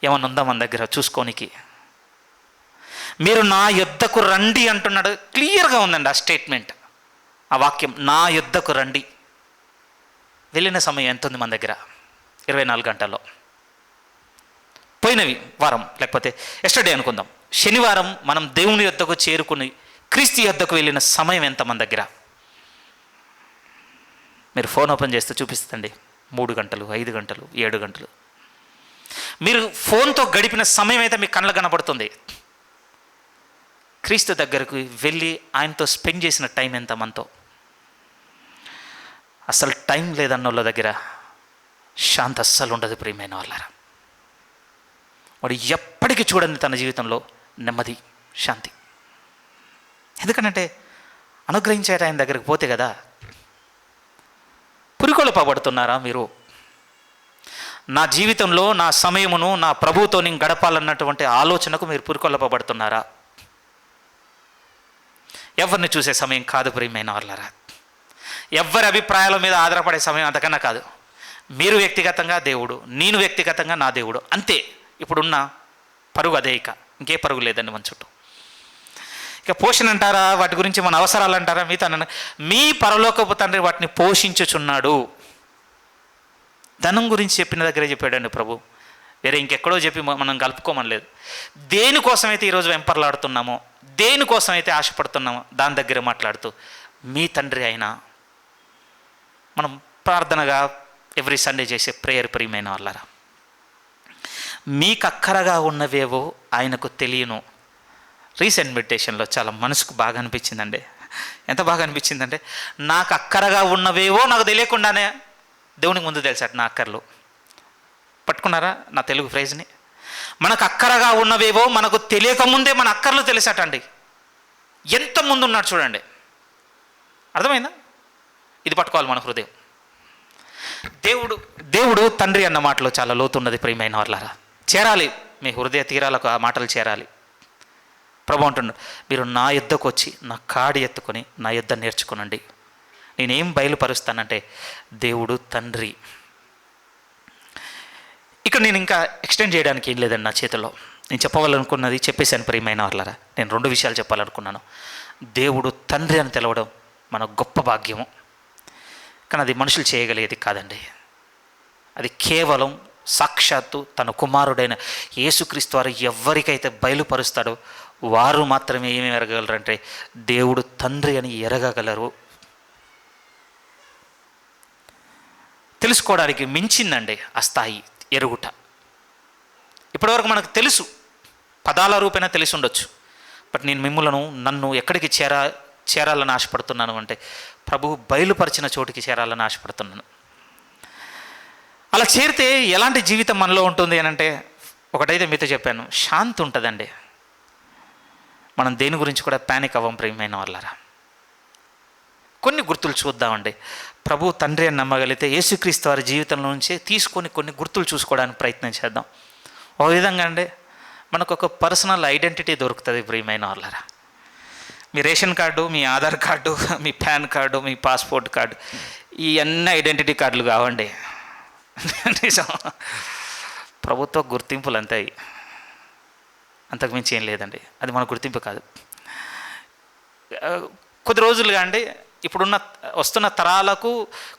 ఏమన్నా ఉందా మన దగ్గర చూసుకోనికి? మీరు నా యొద్దకు రండి అంటున్నాడు, క్లియర్గా ఉందండి ఆ స్టేట్మెంట్, ఆ వాక్యం, నా యొద్దకు రండి. వెళ్ళిన సమయం ఎంత ఉంది మన దగ్గర? 24 గంటల్లో. పోయినవి వారం, లేకపోతే ఎస్టర్డే అనుకుందాం, శనివారం మనం దేవుని యొద్దకు చేరుకుని క్రీస్తు యొద్దకు వెళ్ళిన సమయం ఎంత మన దగ్గర? మీరు ఫోన్ ఓపెన్ చేస్తే చూపిస్తుంది 3 గంటలు, 5 గంటలు, 7 గంటలు. మీరు ఫోన్తో గడిపిన సమయం అయితే మీకు కళ్ళకు కనపడుతుంది. క్రీస్తు దగ్గరకు వెళ్ళి ఆయనతో స్పెండ్ చేసిన టైం ఎంత మనతో? అసలు టైం లేదన్న వాళ్ళ దగ్గర శాంతి అస్సలు ఉండదు ప్రియమైన వాళ్ళారా. వాడు ఎప్పటికీ చూడండి తన జీవితంలో నెమ్మది, శాంతి. ఎందుకంటే అనుగ్రహించేట ఆయన దగ్గరికి పోతే కదా. పురికొల్పబడుతున్నారా మీరు? నా జీవితంలో నా సమయమును నా ప్రభువుతో నేను గడపాలన్నటువంటి ఆలోచనకు మీరు పురికొల్పబడుతున్నారా? ఎవరిని చూసే సమయం కాదు ప్రియమైన వాళ్ళారా. ఎవరి అభిప్రాయాల మీద ఆధారపడే సమయం అంతకన్నా కాదు. మీరు వ్యక్తిగతంగా దేవుడు, నేను వ్యక్తిగతంగా నా దేవుడు, అంతే. ఇప్పుడున్న పరుగు అదే, ఇంకే పరుగు లేదండి మన చుట్టూ. ఇక పోషణ అంటారా, వాటి గురించి మన అవసరాలు అంటారా, మీ పరలోకపు తండ్రి వాటిని పోషించుచున్నాడు. ధనం గురించి చెప్పిన దగ్గరే చెప్పాడండి ప్రభు, వేరే ఇంకెక్కడో చెప్పి మనం కలుపుకోమనలేదు. దేనికోసమైతే ఈరోజు వెంపర్లాడుతున్నామో, దేనికోసమైతే ఆశపడుతున్నామో దాని దగ్గర మాట్లాడుతూ మీ తండ్రి అయినా మనం ప్రార్థనగా ఎవ్రీ సండే చేసే ప్రేయర్ ప్రియమైన వాళ్ళారా, మీకు అక్కరగా ఉన్నవేవో ఆయనకు తెలియను. రీసెంట్ మెడిటేషన్లో చాలా మనసుకు బాగా అనిపించిందండి. ఎంత బాగా అనిపించిందంటే, నాకు అక్కరగా ఉన్నవేవో నాకు తెలియకుండానే దేవునికి ముందు తెలిసాట నా అక్కర్లు. పట్టుకున్నారా నా తెలుగు ఫ్రేజ్ని? మనకు అక్కరగా ఉన్నవేవో మనకు తెలియకముందే మన అక్కర్లు తెలిసాటండి. ఎంత ముందు ఉన్నాడు చూడండి. అర్థమైందా? ఇది పట్టుకోవాలి మన హృదయం. దేవుడు తండ్రి అన్న మాటలో చాలా లోతున్నది ప్రియమైన వాళ్ళారా. చేరాలి మీ హృదయ తీరాలకు ఆ మాటలు చేరాలి. ప్రభు అంటున్నాడు, మీరు నా యుద్ధకు వచ్చి నా కాడి ఎత్తుకొని నా యుద్ధ నేర్చుకునండి. నేనేం బయలుపరుస్తానంటే దేవుడు తండ్రి. ఇక్కడ నేను ఇంకా ఎక్స్టెండ్ చేయడానికి ఏం లేదండి నా చేతిలో. నేను చెప్పవాలనుకున్నది చెప్పేశాను ప్రియమైన వాళ్ళరా. నేను 2 విషయాలు చెప్పాలనుకున్నాను. దేవుడు తండ్రి అని తెలవడం మన గొప్ప భాగ్యము, కానీ అది మనుషులు చేయగలిగేది కాదండి. అది కేవలం సాక్షాత్తు తన కుమారుడైన యేసుక్రీస్తు వారు ఎవరికైతే బయలుపరుస్తాడో వారు మాత్రమే ఏమేమి ఎరగగలరంటే దేవుడు తండ్రి అని ఎరగగలరు. తెలుసుకోవడానికి మించిందండి ఆ స్థాయి ఎరుగుట. ఇప్పటివరకు మనకు తెలుసు, పదాల రూపేణ తెలిసి ఉండొచ్చు. బట్ నేను నన్ను ఎక్కడికి చేరాలని ఆశపడుతున్నాను అంటే ప్రభువు బయలుపరిచిన చోటికి చేరాలని ఆశపడుతున్నాను. అలా చేరితే ఎలాంటి జీవితం మనలో ఉంటుంది అని అంటే, ఒకటైతే మీతో చెప్పాను, శాంతి ఉంటుందండి. మనం దేని గురించి కూడా ప్యానిక్ అవ్వం ప్రియమైన వాళ్ళరా. కొన్ని గుర్తులు చూద్దామండి. ప్రభు తండ్రి అని నమ్మగలిగితే యేసుక్రీస్తు వారి జీవితంలో నుంచే తీసుకొని కొన్ని గుర్తులు చూసుకోవడానికి ప్రయత్నం చేద్దాం. ఒక విధంగా అండి మనకు ఒక పర్సనల్ ఐడెంటిటీ దొరుకుతుంది ప్రియమైన వాళ్ళరా. మీ రేషన్ కార్డు, మీ ఆధార్ కార్డు, మీ పాన్ కార్డు, మీ పాస్పోర్ట్ కార్డు, ఈ అన్ని ఐడెంటిటీ కార్డులు కావండి. నిజం, ప్రభుత్వ గుర్తింపులు అంతాయి, అంతకుమించి ఏం లేదండి. అది మన గుర్తింపు కాదు. కొద్ది రోజులుగా అండి వస్తున్న తరాలకు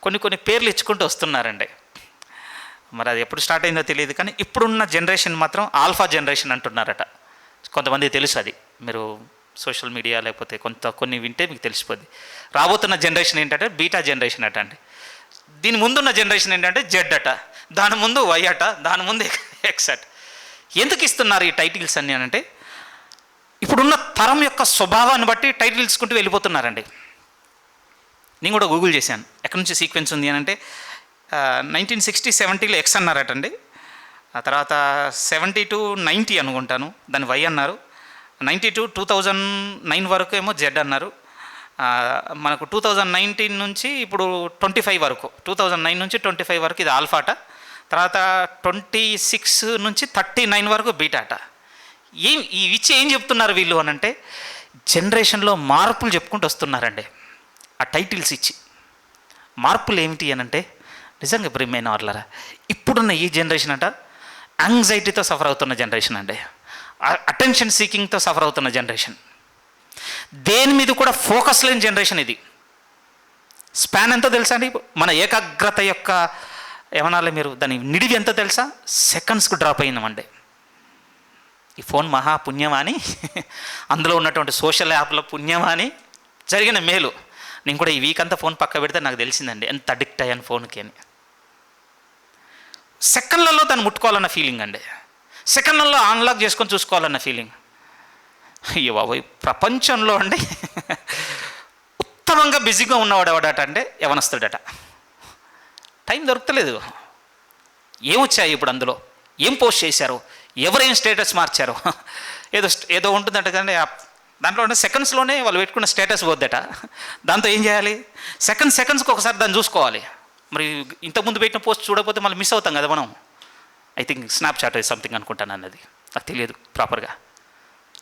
కొన్ని పేర్లు ఇచ్చుకుంటూ వస్తున్నారండి. మరి అది ఎప్పుడు స్టార్ట్ అయిందో తెలియదు, కానీ ఇప్పుడున్న జనరేషన్ మాత్రం ఆల్ఫా జనరేషన్ అంటున్నారట. కొంతమంది తెలుసు, అది మీరు సోషల్ మీడియా లేకపోతే కొన్ని వింటే మీకు తెలిసిపోద్ది. రాబోతున్న జనరేషన్ ఏంటంటే బీటా జనరేషన్ అట అండి. దీని ముందున్న జనరేషన్ ఏంటంటే జెడ్ అట, దాని ముందు వై అట, దాని ముందు ఎక్స్ అట. ఎందుకు ఇస్తున్నారు ఈ టైటిల్స్ అన్నీ అంటే, ఇప్పుడున్న తరం యొక్క స్వభావాన్ని బట్టి టైటిల్ ఇచ్చుకుంటూ వెళ్ళిపోతున్నారండి. నేను కూడా గూగుల్ చేశాను ఎక్కడి నుంచి సీక్వెన్స్ ఉంది అని అంటే 1960, 70లో ఎక్స్ అన్నారటండి. ఆ తర్వాత 70 to 90 అనుకుంటాను దాన్ని వై అన్నారు. 90 to 2009 వరకు ఏమో జెడ్ అన్నారు. మనకు 2019 నుంచి ఇప్పుడు 25 వరకు, 2009 నుంచి 25 వరకు ఇది ఆల్ఫాట. తర్వాత 26 నుంచి 39 వరకు బీటాట. ఇచ్చి ఏం చెప్తున్నారు వీళ్ళు అని అంటే, జనరేషన్లో మార్పులు చెప్పుకుంటూ వస్తున్నారండి ఆ టైటిల్స్ ఇచ్చి. మార్పులు ఏమిటి అని అంటే, నిజంగా ప్రియమైన వాళ్ళరా, ఇప్పుడున్న ఈ జనరేషన్ అంట యాంగ్జైటీతో సఫర్ అవుతున్న జనరేషన్ అండి. అటెన్షన్ సీకింగ్తో సఫర్ అవుతున్న జనరేషన్. దేని మీద కూడా ఫోకస్ లేని జనరేషన్ ఇది. స్పాన్ ఎంతో తెలుసా అండి? మన ఏకాగ్రత యొక్క ఏమనాలి మీరు దాని నిడివి ఎంతో తెలుసా? సెకండ్స్కు డ్రాప్ అయిందామండి. ఈ ఫోన్ మహా పుణ్యమా అని, అందులో ఉన్నటువంటి సోషల్ యాప్ల పుణ్యమా అని జరిగిన మేలు. నేను కూడా ఈ వీక్ అంతా ఫోన్ పక్క పెడితే నాకు తెలిసిందండి ఎంత అడిక్ట్ అయ్యాను ఫోన్కి అని. సెకండ్లలో దాన్ని ముట్టుకోవాలన్న ఫీలింగ్ అండి, సెకండ్లలో అన్లాక్ చేసుకొని చూసుకోవాలన్న ఫీలింగ్. అయ్యో బాబోయ్, ప్రపంచంలో అండి ఉత్తమంగా బిజీగా ఉన్నవాడు ఎవడట అంటే యవనస్తుడట. టైం దొరకలేదు. ఏమొచ్చాయి ఇప్పుడు, అందులో ఏం పోస్ట్ చేశారు, ఎవరేం స్టేటస్ మార్చారు, ఏదో ఉంటుందట కానీ దాంట్లో ఉన్న సెకండ్స్లోనే వాళ్ళు పెట్టుకున్న స్టేటస్ పోద్దట. దాంతో ఏం చేయాలి, సెకండ్స్కి ఒకసారి దాన్ని చూసుకోవాలి. మరి ఇంతకుముందు పెట్టిన పోస్ట్ చూడకపోతే మళ్ళీ మిస్ అవుతాం కదా మనం. ఐ థింక్ స్నాప్చాట్ సంథింగ్ అనుకుంటాను అన్నది, నాకు తెలియదు ప్రాపర్గా.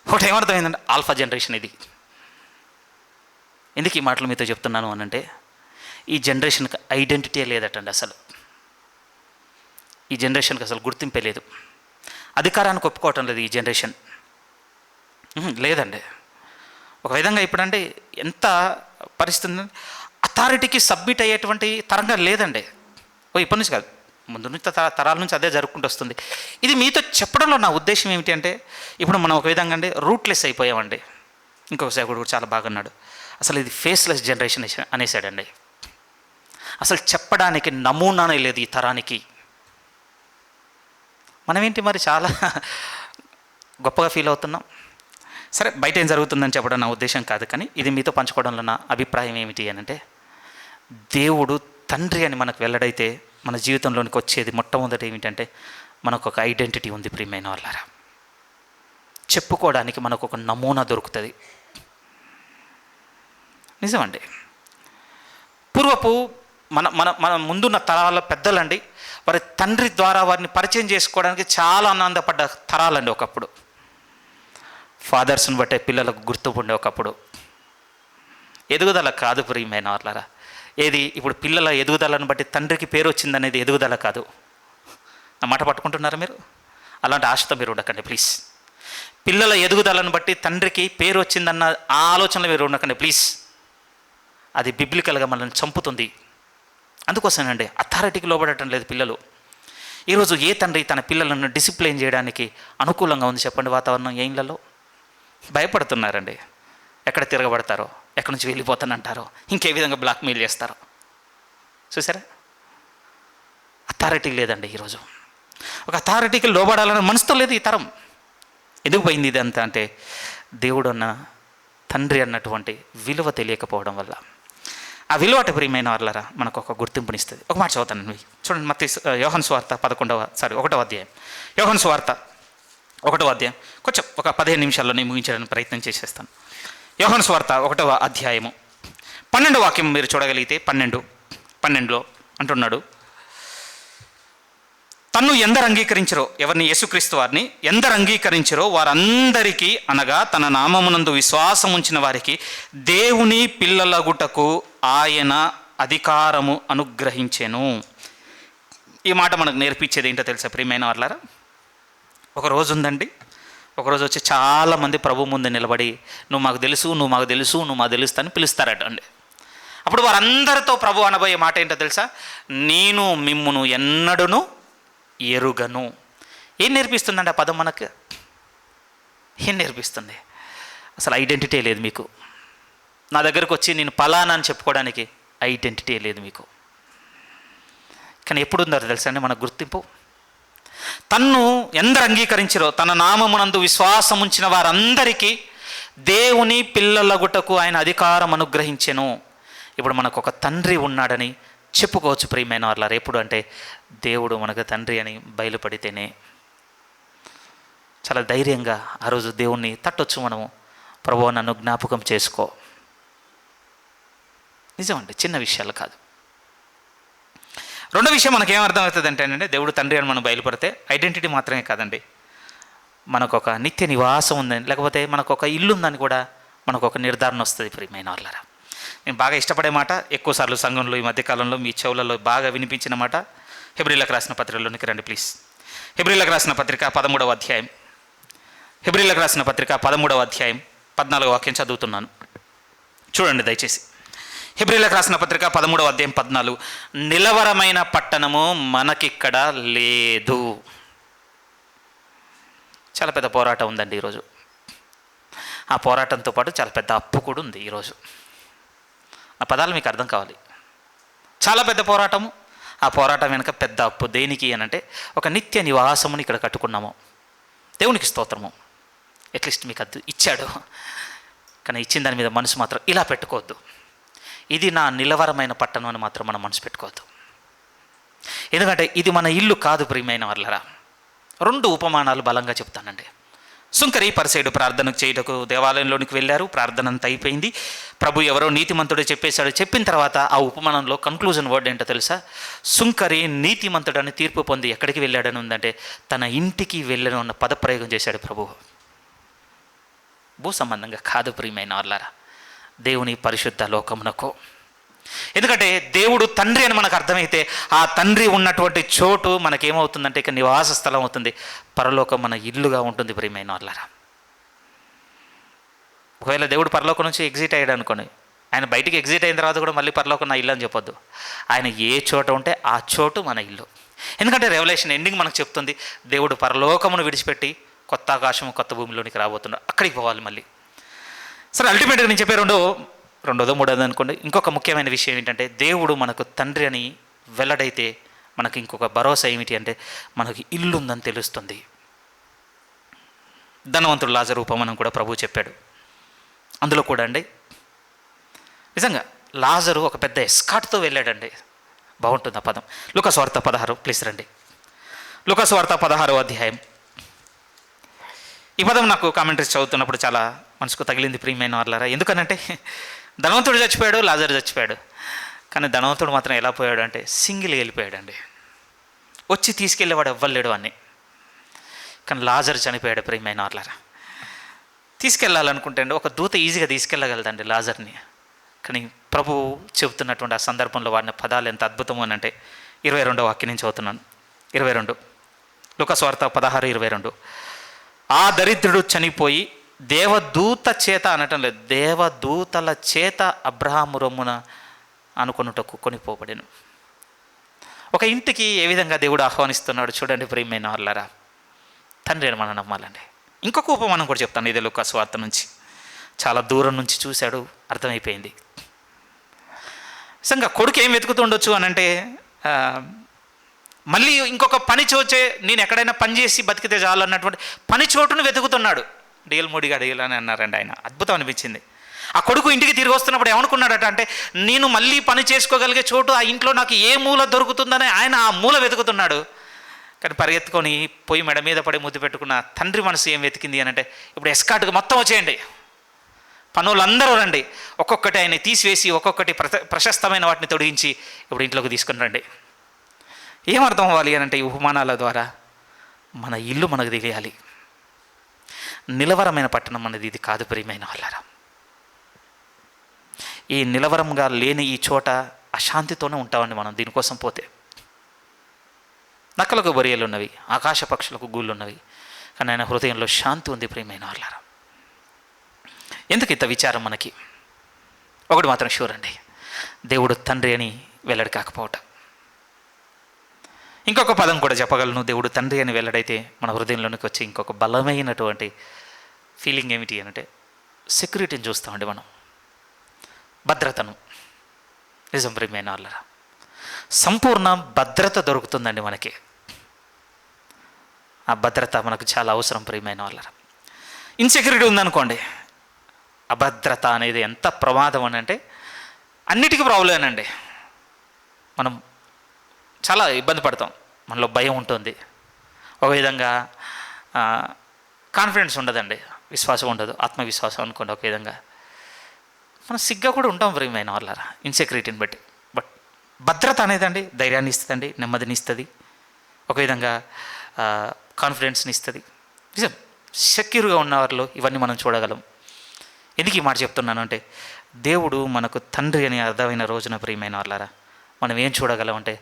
ఒకటి ఏమర్థమైందంటే ఆల్ఫా జనరేషన్ ఇది. ఎందుకు ఈ మాటలు మీతో చెప్తున్నాను అనంటే, ఈ జనరేషన్కి ఐడెంటిటీ లేదటండి. అసలు ఈ జనరేషన్కి అసలు గుర్తింపే లేదు. అధికారానికి ఒప్పుకోవటం లేదు ఈ జనరేషన్, లేదండి. ఒక విధంగా ఇప్పుడంటే ఎంత పరిస్థితి, అథారిటీకి సబ్మిట్ అయ్యేటువంటి తరంగా లేదండి. ఇప్పటి నుంచి కాదు, ముందు నుంచి తరాల నుంచి అదే జరుపుకుంటూ వస్తుంది. ఇది మీతో చెప్పడంలో నా ఉద్దేశం ఏమిటి అంటే, ఇప్పుడు మనం ఒక విధంగా అండి రూట్లెస్ అయిపోయామండి. ఇంకొక సేవకుడు కూడా చాలా బాగా అన్నాడు, అసలు ఇది ఫేస్లెస్ జనరేషన్ అనేసాడండి. అసలు చెప్పడానికి నమూనానే లేదు ఈ తరానికి. మనమేంటి మరి చాలా గొప్పగా ఫీల్ అవుతున్నాం. సరే, బయట ఏం జరుగుతుందని చెప్పడం నా ఉద్దేశం కాదు, కానీ ఇది మీతో పంచుకోవడంలో నా అభిప్రాయం ఏమిటి అని అంటే, దేవుడు తండ్రి అని మనకు వెల్లడైతే మన జీవితంలోనికి వచ్చేది మొట్టమొదటి ఏమిటంటే, మనకు ఒక ఐడెంటిటీ ఉంది ప్రియమైన వాళ్ళారా. చెప్పుకోవడానికి మనకు ఒక నమూనా దొరుకుతుంది. నిజమండి. పూర్వపు మన ముందున్న తరాల పెద్దలండి, వారి తండ్రి ద్వారా వారిని పరిచయం చేసుకోవడానికి చాలా ఆనందపడ్డ తరాలండి ఒకప్పుడు. ఫాదర్స్ని బట్టే పిల్లలకు గుర్తింపు ఉండే ఒకప్పుడు. ఎదుగుదల కాదు ప్రియమైన వాళ్ళారా. ఏది ఇప్పుడు పిల్లల ఎదుగుదలను బట్టి తండ్రికి పేరు వచ్చిందనేది ఎదుగుదల కాదు. నా మాట పట్టుకుంటున్నారా మీరు? అలాంటి ఆశతో మీరు ఉండకండి ప్లీజ్. పిల్లల ఎదుగుదలను బట్టి తండ్రికి పేరు వచ్చిందన్న ఆ ఆలోచనలు మీరు ఉండకండి ప్లీజ్. అది బిబ్లికల్గా మనల్ని చంపుతుంది. అందుకోసమేనండి అథారిటీకి లోబడటం లేదు పిల్లలు. ఈరోజు ఏ తండ్రి తన పిల్లలను డిసిప్లైన్ చేయడానికి అనుకూలంగా ఉంది చెప్పండి? వాతావరణం ఏ ఇళ్లలో భయపడుతున్నారండి. ఎక్కడ తిరగబడతారో, ఎక్కడి నుంచి వెళ్ళిపోతానంటారో, ఇంకే విధంగా బ్లాక్మెయిల్ చేస్తారో చూసారా? అథారిటీ లేదండి ఈరోజు. ఒక అథారిటీకి లోబడాలని మనసుతో లేదు ఈ తరం. ఎందుకు పోయింది ఇదంతా అంటే దేవుడు అన్న తండ్రి అన్నటువంటి విలువ తెలియకపోవడం వల్ల. ఆ విలువ అటు ప్రియమైన వాళ్ళరా మనకు ఒక గుర్తింపునిస్తుంది. ఒక మాట చదువుతాను చూడండి. యోహాను సువార్త 1వ అధ్యాయం. యోహాను సువార్త 1వ అధ్యాయం కొంచెం ఒక 15 నిమిషాల్లో నేను ముగించడానికి ప్రయత్నం చేసేస్తాను. యోహాను సువార్త 1వ అధ్యాయము 12వ వాక్యం మీరు చూడగలిగితే 12లో అంటున్నాడు, తన్ను ఎందరు అంగీకరించరో, ఎవరిని? యేసుక్రీస్తు వారిని ఎందరు అంగీకరించరో వారందరికీ, అనగా తన నామమునందు విశ్వాసం ఉంచిన వారికి దేవుని పిల్లలగుటకు ఆయన అధికారము అనుగ్రహించెను. ఈ మాట మనకు నేర్పించేది ఏంటో తెలుసా ప్రియమైన వాళ్ళారా? ఒక రోజు ఉందండి, ఒకరోజు వచ్చి చాలామంది ప్రభు ముందు నిలబడి నువ్వు మాకు తెలుసు, నువ్వు మాకు తెలుసు, నువ్వు మాకు తెలుస్తా అని పిలుస్తారట అండి. అప్పుడు వారందరితో ప్రభు అనబోయే మాట ఏంటో తెలుసా? నేను మిమ్మును ఎన్నడూను ఎరుగను. ఏం నేర్పిస్తుందండి ఆ పదం మనకు? ఏం నేర్పిస్తుంది? అసలు ఐడెంటిటీ లేదు మీకు. నా దగ్గరకు వచ్చి నేను పలానా అని చెప్పుకోవడానికి ఐడెంటిటీ లేదు మీకు. కానీ ఎప్పుడు ఉందో తెలుసా అండి మన గుర్తింపు? తన్ను ఎందరు అంగీకరించరో, తన నామమునందు విశ్వాసం ఉంచిన వారందరికీ దేవుని పిల్లలగుటకు ఆయన అధికారం అనుగ్రహించెను. ఇప్పుడు మనకు ఒక తండ్రి ఉన్నాడని చెప్పుకోవచ్చు ప్రియమైన వాళ్ళారు. ఎప్పుడు అంటే దేవుడు మనకు తండ్రి అని బయలుపడితేనే చాలా ధైర్యంగా ఆ రోజు దేవుణ్ణి తట్టొచ్చు మనము. ప్రభువా నన్ను జ్ఞాపకం చేసుకో. నిజమండి, చిన్న విషయాలు కాదు. రెండో విషయం మనకేం అర్థమవుతుంది అంటే దేవుడు తండ్రి అని మనం బయలుపడితే ఐడెంటిటీ మాత్రమే కాదండి, మనకు ఒక నిత్య నివాసం ఉందని, లేకపోతే మనకు ఒక ఇల్లు ఉందని కూడా మనకు ఒక నిర్ధారణ వస్తుంది ప్రియమైన వాళ్ళారా. నేను బాగా ఇష్టపడే మాట, ఎక్కువసార్లు సంఘంలో ఈ మధ్యకాలంలో మీ చెవులలో బాగా వినిపించిన మాట, హెబ్రీలకు రాసిన పత్రికలోనికి రండి ప్లీజ్. హెబ్రీలకు రాసిన పత్రిక 13వ అధ్యాయం. హెబ్రీలకు రాసిన పత్రిక 13వ అధ్యాయం 14వ వాక్యం చదువుతున్నాను, చూడండి దయచేసి. హెబ్రీలకు రాసిన పత్రిక 13వ అధ్యాయం 14. నిలవరమైన పట్టణము మనకిక్కడ లేదు. చాలా పెద్ద పోరాటం ఉందండి ఈరోజు. ఆ పోరాటంతో పాటు చాలా పెద్ద అప్పు కూడా ఉంది ఈరోజు. ఆ పదాలు మీకు అర్థం కావాలి. చాలా పెద్ద పోరాటము, ఆ పోరాటం వెనుక పెద్ద అప్పు. దేనికి అనంటే ఒక నిత్య నివాసముని ఇక్కడ కట్టుకున్నాము. దేవునికి స్తోత్రము. అట్లీస్ట్ మీకు అది ఇచ్చాడు, కానీ ఇచ్చిన దాని మీద మనసు మాత్రం ఇలా పెట్టుకోవద్దు. ఇది నా నిలవరమైన పట్టణం అని మాత్రం మనం మనసు పెట్టుకోవద్దు. ఎందుకంటే ఇది మన ఇల్లు కాదు ప్రియమైన వాళ్ళరా. 2 ఉపమానాలు బలంగా చెప్తానండి. సుంకరి పరిసయ్యుడు ప్రార్థన చేయుటకు దేవాలయంలోనికి వెళ్ళారు. ప్రార్థన అంతా అయిపోయింది. ప్రభు ఎవరో నీతిమంతుడు చెప్పేశాడు. చెప్పిన తర్వాత ఆ ఉపమానంలో కన్క్లూజన్ వర్డ్ ఏంటో తెలుసా? సుంకరి నీతిమంతుడని తీర్పు పొంది ఎక్కడికి వెళ్ళాడని ఉందంటే తన ఇంటికి వెళ్ళను అన్న పదప్రయోగం చేశాడు ప్రభు. భూ సంబంధంగా కాదు ప్రియమైన వాళ్ళారా, దేవుని పరిశుద్ధ లోకమునకు. ఎందుకంటే దేవుడు తండ్రి అని మనకు అర్థమైతే ఆ తండ్రి ఉన్నటువంటి చోటు మనకేమవుతుందంటే ఇక నివాస స్థలం అవుతుంది. పరలోకం మన ఇల్లుగా ఉంటుంది ప్రియమైన వాళ్ళారా. ఒకవేళ దేవుడు పరలోకం నుంచి ఎగ్జిట్ అయ్యాడు అనుకోండి, ఆయన బయటికి ఎగ్జిట్ అయిన తర్వాత కూడా మళ్ళీ పరలోకం నా ఇల్లు అని చెప్పొద్దు. ఆయన ఏ చోట ఉంటే ఆ చోటు మన ఇల్లు. ఎందుకంటే రెవల్యూషన్ ఎండింగ్ మనకు చెప్తుంది దేవుడు పరలోకమును విడిచిపెట్టి కొత్త ఆకాశము కొత్త భూమిలోనికి రాబోతున్నాడు. అక్కడికి పోవాలి మళ్ళీ. సరే, అల్టిమేట్గా నేను చెప్పే రెండోదో మూడోదో అనుకోండి. ఇంకొక ముఖ్యమైన విషయం ఏంటంటే దేవుడు మనకు తండ్రి అని వెల్లడైతే మనకి ఇంకొక భరోసా ఏమిటి అంటే మనకి ఇల్లు ఉందని తెలుస్తుంది. ధనవంతుడు లాజరు ఉపమానం కూడా ప్రభువు చెప్పాడు. అందులో కూడా అండి నిజంగా లాజరు ఒక పెద్ద ఎస్కాట్తో వెళ్ళాడండి. బాగుంటుంది ఆ పదం. లూకాసు వార్త 16 ప్లీజ్ రండి. లూకాసు వార్త 16వ అధ్యాయం. ఈ పదం నాకు కామెంటరీస్ చదువుతున్నప్పుడు చాలా మనసుకు తగిలింది ప్రియమైన వాళ్ళారా. ఎందుకనంటే ధనవంతుడు చచ్చిపోయాడు, లాజరు చచ్చిపోయాడు. కానీ ధనవంతుడు మాత్రం ఎలా పోయాడు అంటే సింగిల్గా వెళ్ళిపోయాడండి. వచ్చి తీసుకెళ్ళేవాడు ఎవ్వలేడు అన్నీ. కానీ లాజరు చనిపోయాడు ప్రియమైన వాళ్ళారా. తీసుకెళ్ళాలనుకుంటే అండి ఒక దూత ఈజీగా తీసుకెళ్ళగలదండి లాజర్ని. కానీ ప్రభు చెబుతున్నటువంటి ఆ సందర్భంలో వాడిన పదాలు ఎంత అద్భుతము అని అంటే 22వ వాక్యం నుంచి చదువుతున్నాను. 22 లూకాసు వార్త 16:22. ఆ దరిద్రుడు చనిపోయి దేవదూత చేత అనటం లేదు, దేవదూతల చేత అబ్రహాము రొమ్మున అనుకొనుటకు కొనిపోబడెను. ఒక ఇంటికి ఏ విధంగా దేవుడు ఆహ్వానిస్తున్నాడు చూడండి ప్రియమైన వాళ్ళారా. తండ్రిని మనం నమ్మాలండి. ఇంకొక ఉపమానం కూడా చెప్తాను, ఇదే లూకాసు వార్త నుంచి. చాలా దూరం నుంచి చూశాడు, అర్థమైపోయింది. నిజంగా కొడుకు ఏం వెతుకుతుండొచ్చు అని అంటే, మళ్ళీ ఇంకొక పని చోచే, నేను ఎక్కడైనా పని చేసి బతికితే చాలు అన్నటువంటి పని చోటును వెతుకుతున్నాడు. డిఎల్ మోడీగా డిఎల్ అని అన్నారండి ఆయన. అద్భుతం అనిపించింది. ఆ కొడుకు ఇంటికి తిరిగి వస్తున్నప్పుడు ఏమనుకున్నాడట అంటే, నేను మళ్ళీ పని చేసుకోగలిగే చోటు ఆ ఇంట్లో నాకు ఏ మూల దొరుకుతుందని ఆయన ఆ మూల వెతుకుతున్నాడు. కానీ పరిగెత్తుకొని పొయ్యి మెడ మీద పడి ముద్దు పెట్టుకున్న తండ్రి మనసు ఏం వెతికింది అని అంటే, ఇప్పుడు ఎస్కాట్కి మొత్తం వచ్చేయండి, పనులందరూ రండి, ఒక్కొక్కటి ఆయన తీసివేసి ఒక్కొక్కటి ప్రశస్తమైన వాటిని తొడిగించి ఇప్పుడు ఇంట్లోకి తీసుకుని రండి. ఏమర్థం అవ్వాలి అని అంటే, ఈ ఉపమానాల ద్వారా మన ఇల్లు మనకు తెలియాలి. నిలవరమైన పట్టణం అనేది ఇది కాదు ప్రియమైన వాళ్ళారా. ఈ నిలవరంగా లేని ఈ చోట అశాంతితోనే ఉంటామండి మనం దీనికోసం పోతే. నక్కలకు బొరియలు ఉన్నవి, ఆకాశ పక్షులకు గూళ్ళు ఉన్నవి, కానీ ఆయన హృదయంలో శాంతి ఉంది ప్రియమైన వాళ్ళారా. ఎందుకు ఇంత విచారం మనకి? ఒకటి మాత్రం షూర్ అండి, దేవుడు తండ్రి అని వెల్లడి కాకపోవటం. ఇంకొక పదం కూడా చెప్పగలను, దేవుడు తండ్రి అని వెల్లడైతే మన హృదయంలోనికి వచ్చి ఇంకొక బలమైనటువంటి ఫీలింగ్ ఏమిటి అంటే, సెక్యూరిటీని చూస్తామండి మనం, భద్రతను. నిజం ప్రియమైన వాళ్ళరా, సంపూర్ణ భద్రత దొరుకుతుందండి మనకి. ఆ భద్రత మనకు చాలా అవసరం ప్రియమైన వాళ్ళరా. ఇన్సెక్యూరిటీ ఉందనుకోండి, అభద్రత అనేది ఎంత ప్రమాదం అని అంటే అన్నిటికీ ప్రాబ్లం అండి. మనం చాలా ఇబ్బంది పడతాం, మనలో భయం ఉంటుంది, ఒక విధంగా కాన్ఫిడెన్స్ ఉండదండి, విశ్వాసం ఉండదు, ఆత్మవిశ్వాసం అనుకోండి. ఒక విధంగా మనం సిగ్గా కూడా ఉంటాం ప్రియమైన వాళ్ళరా ఇన్సెక్యూరిటీని బట్టి. బట్ భద్రత అనేదండి ధైర్యాన్ని ఇస్తుందండి, నెమ్మదిని ఇస్తుంది, ఒక విధంగా కాన్ఫిడెన్స్ని ఇస్తుంది. నిజం, సెక్యూర్గా ఉన్న వారిలో ఇవన్నీ మనం చూడగలం. ఎందుకు ఈ మాట చెప్తున్నాను అంటే, దేవుడు మనకు తండ్రి అని అర్థమైన రోజున ప్రియమైన వాళ్ళారా మనం ఏం చూడగలం అంటే,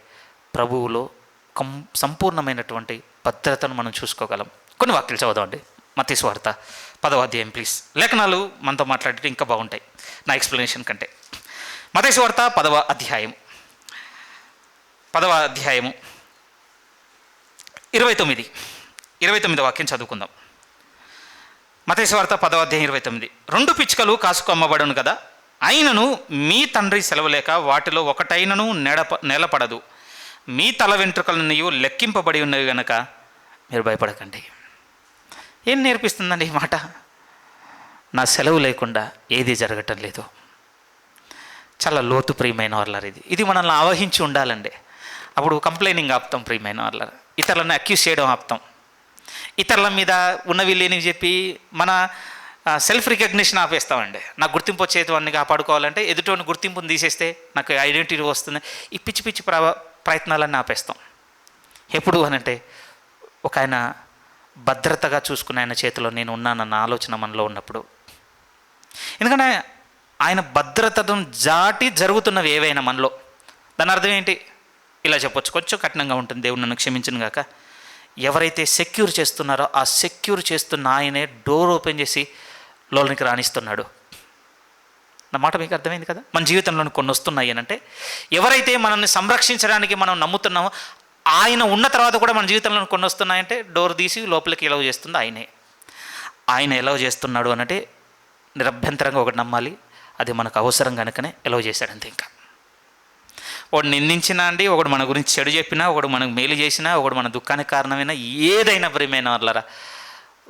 ప్రభువులో సంపూర్ణమైనటువంటి భద్రతను మనం చూసుకోగలం. కొన్ని వాక్యాలు చదవండి. మత్తయి సువార్త 10వ అధ్యాయం ప్లీజ్. లేఖనాలు మనతో మాట్లాడితే ఇంకా బాగుంటాయి నా ఎక్స్ప్లెనేషన్ కంటే. మత్తయి సువార్త 10వ అధ్యాయం 29 వాక్యం చదువుకుందాం. మత్తయి సువార్త 10వ అధ్యాయం 29. 2 పిచ్చుకలు కాసుకు అమ్మబడును కదా, అయినను మీ తండ్రి సెలవు లేక వాటిలో ఒకటైనను నేలపడదు, మీ తల వెంట్రుకలన్నయు లెక్కింపబడి ఉన్నవి గనక మీరు భయపడకండి. ఏం నేర్పిస్తుందండి ఈ మాట? నా సెలవు లేకుండా ఏది జరగటం లేదు. చాలా లోతు ప్రియమైన వాళ్ళారు. ఇది మనల్ని ఆవహించి ఉండాలండి. అప్పుడు కంప్లైనింగ్ ఆపుతాం ప్రియమైన వాళ్ళారు, ఇతరులను అక్యూజ్ చేయడం ఆపుతాం, ఇతరుల మీద ఉన్నవి లేనివి చెప్పి మన సెల్ఫ్ రికగ్నిషన్ ఆపేస్తామండి. నాకు గుర్తింపు వచ్చేటివన్నీ కాపాడుకోవాలంటే ఎదుటోని గుర్తింపుని తీసేస్తే నాకు ఐడెంటిటీ వస్తుంది, ఈ పిచ్చి పిచ్చి ప్రయత్నాలన్నీ ఆపేస్తాం. ఎప్పుడు అనంటే ఒక ఆయన భద్రతగా చూసుకునే ఆయన చేతిలో నేను ఉన్నానన్న ఆలోచన మనలో ఉన్నప్పుడు. ఎందుకంటే ఆయన భద్రతను జాటి జరుగుతున్నవి ఏవైనా మనలో, దాని అర్థం ఏంటి? ఇలా చెప్పొచ్చు, కొంచెం కఠినంగా ఉంటుంది, దేవుడు నన్ను క్షమించును గాక. ఎవరైతే సెక్యూర్ చేస్తున్నారో ఆ సెక్యూర్ చేస్తున్న ఆయనే డోర్ ఓపెన్ చేసి లోనికి రాణిస్తున్నాడు. నా మాట మీకు అర్థమైంది కదా? మన జీవితంలోని కొన్ని వస్తున్నాయి అని అంటే, ఎవరైతే మనల్ని సంరక్షించడానికి మనం నమ్ముతున్నామో ఆయన ఉన్న తర్వాత కూడా మన జీవితంలో కొన్ని వస్తున్నాయంటే డోర్ తీసి లోపలికి ఎలవ్ చేస్తుంది ఆయనే. ఆయన ఎలవ్ చేస్తున్నాడు అనంటే నిరభ్యంతరంగా ఒకటి నమ్మాలి, అది మనకు అవసరం కనుకనే ఎలవ్ చేశాడంతే. ఇంకా ఒకడు నిందించినా అండి, ఒకడు మన గురించి చెడు చెప్పినా, ఒకడు మనకు మేలు చేసినా, ఒకడు మన దుఃఖానికి కారణమైనా, ఏదైనా ప్రియమైన వాళ్ళరా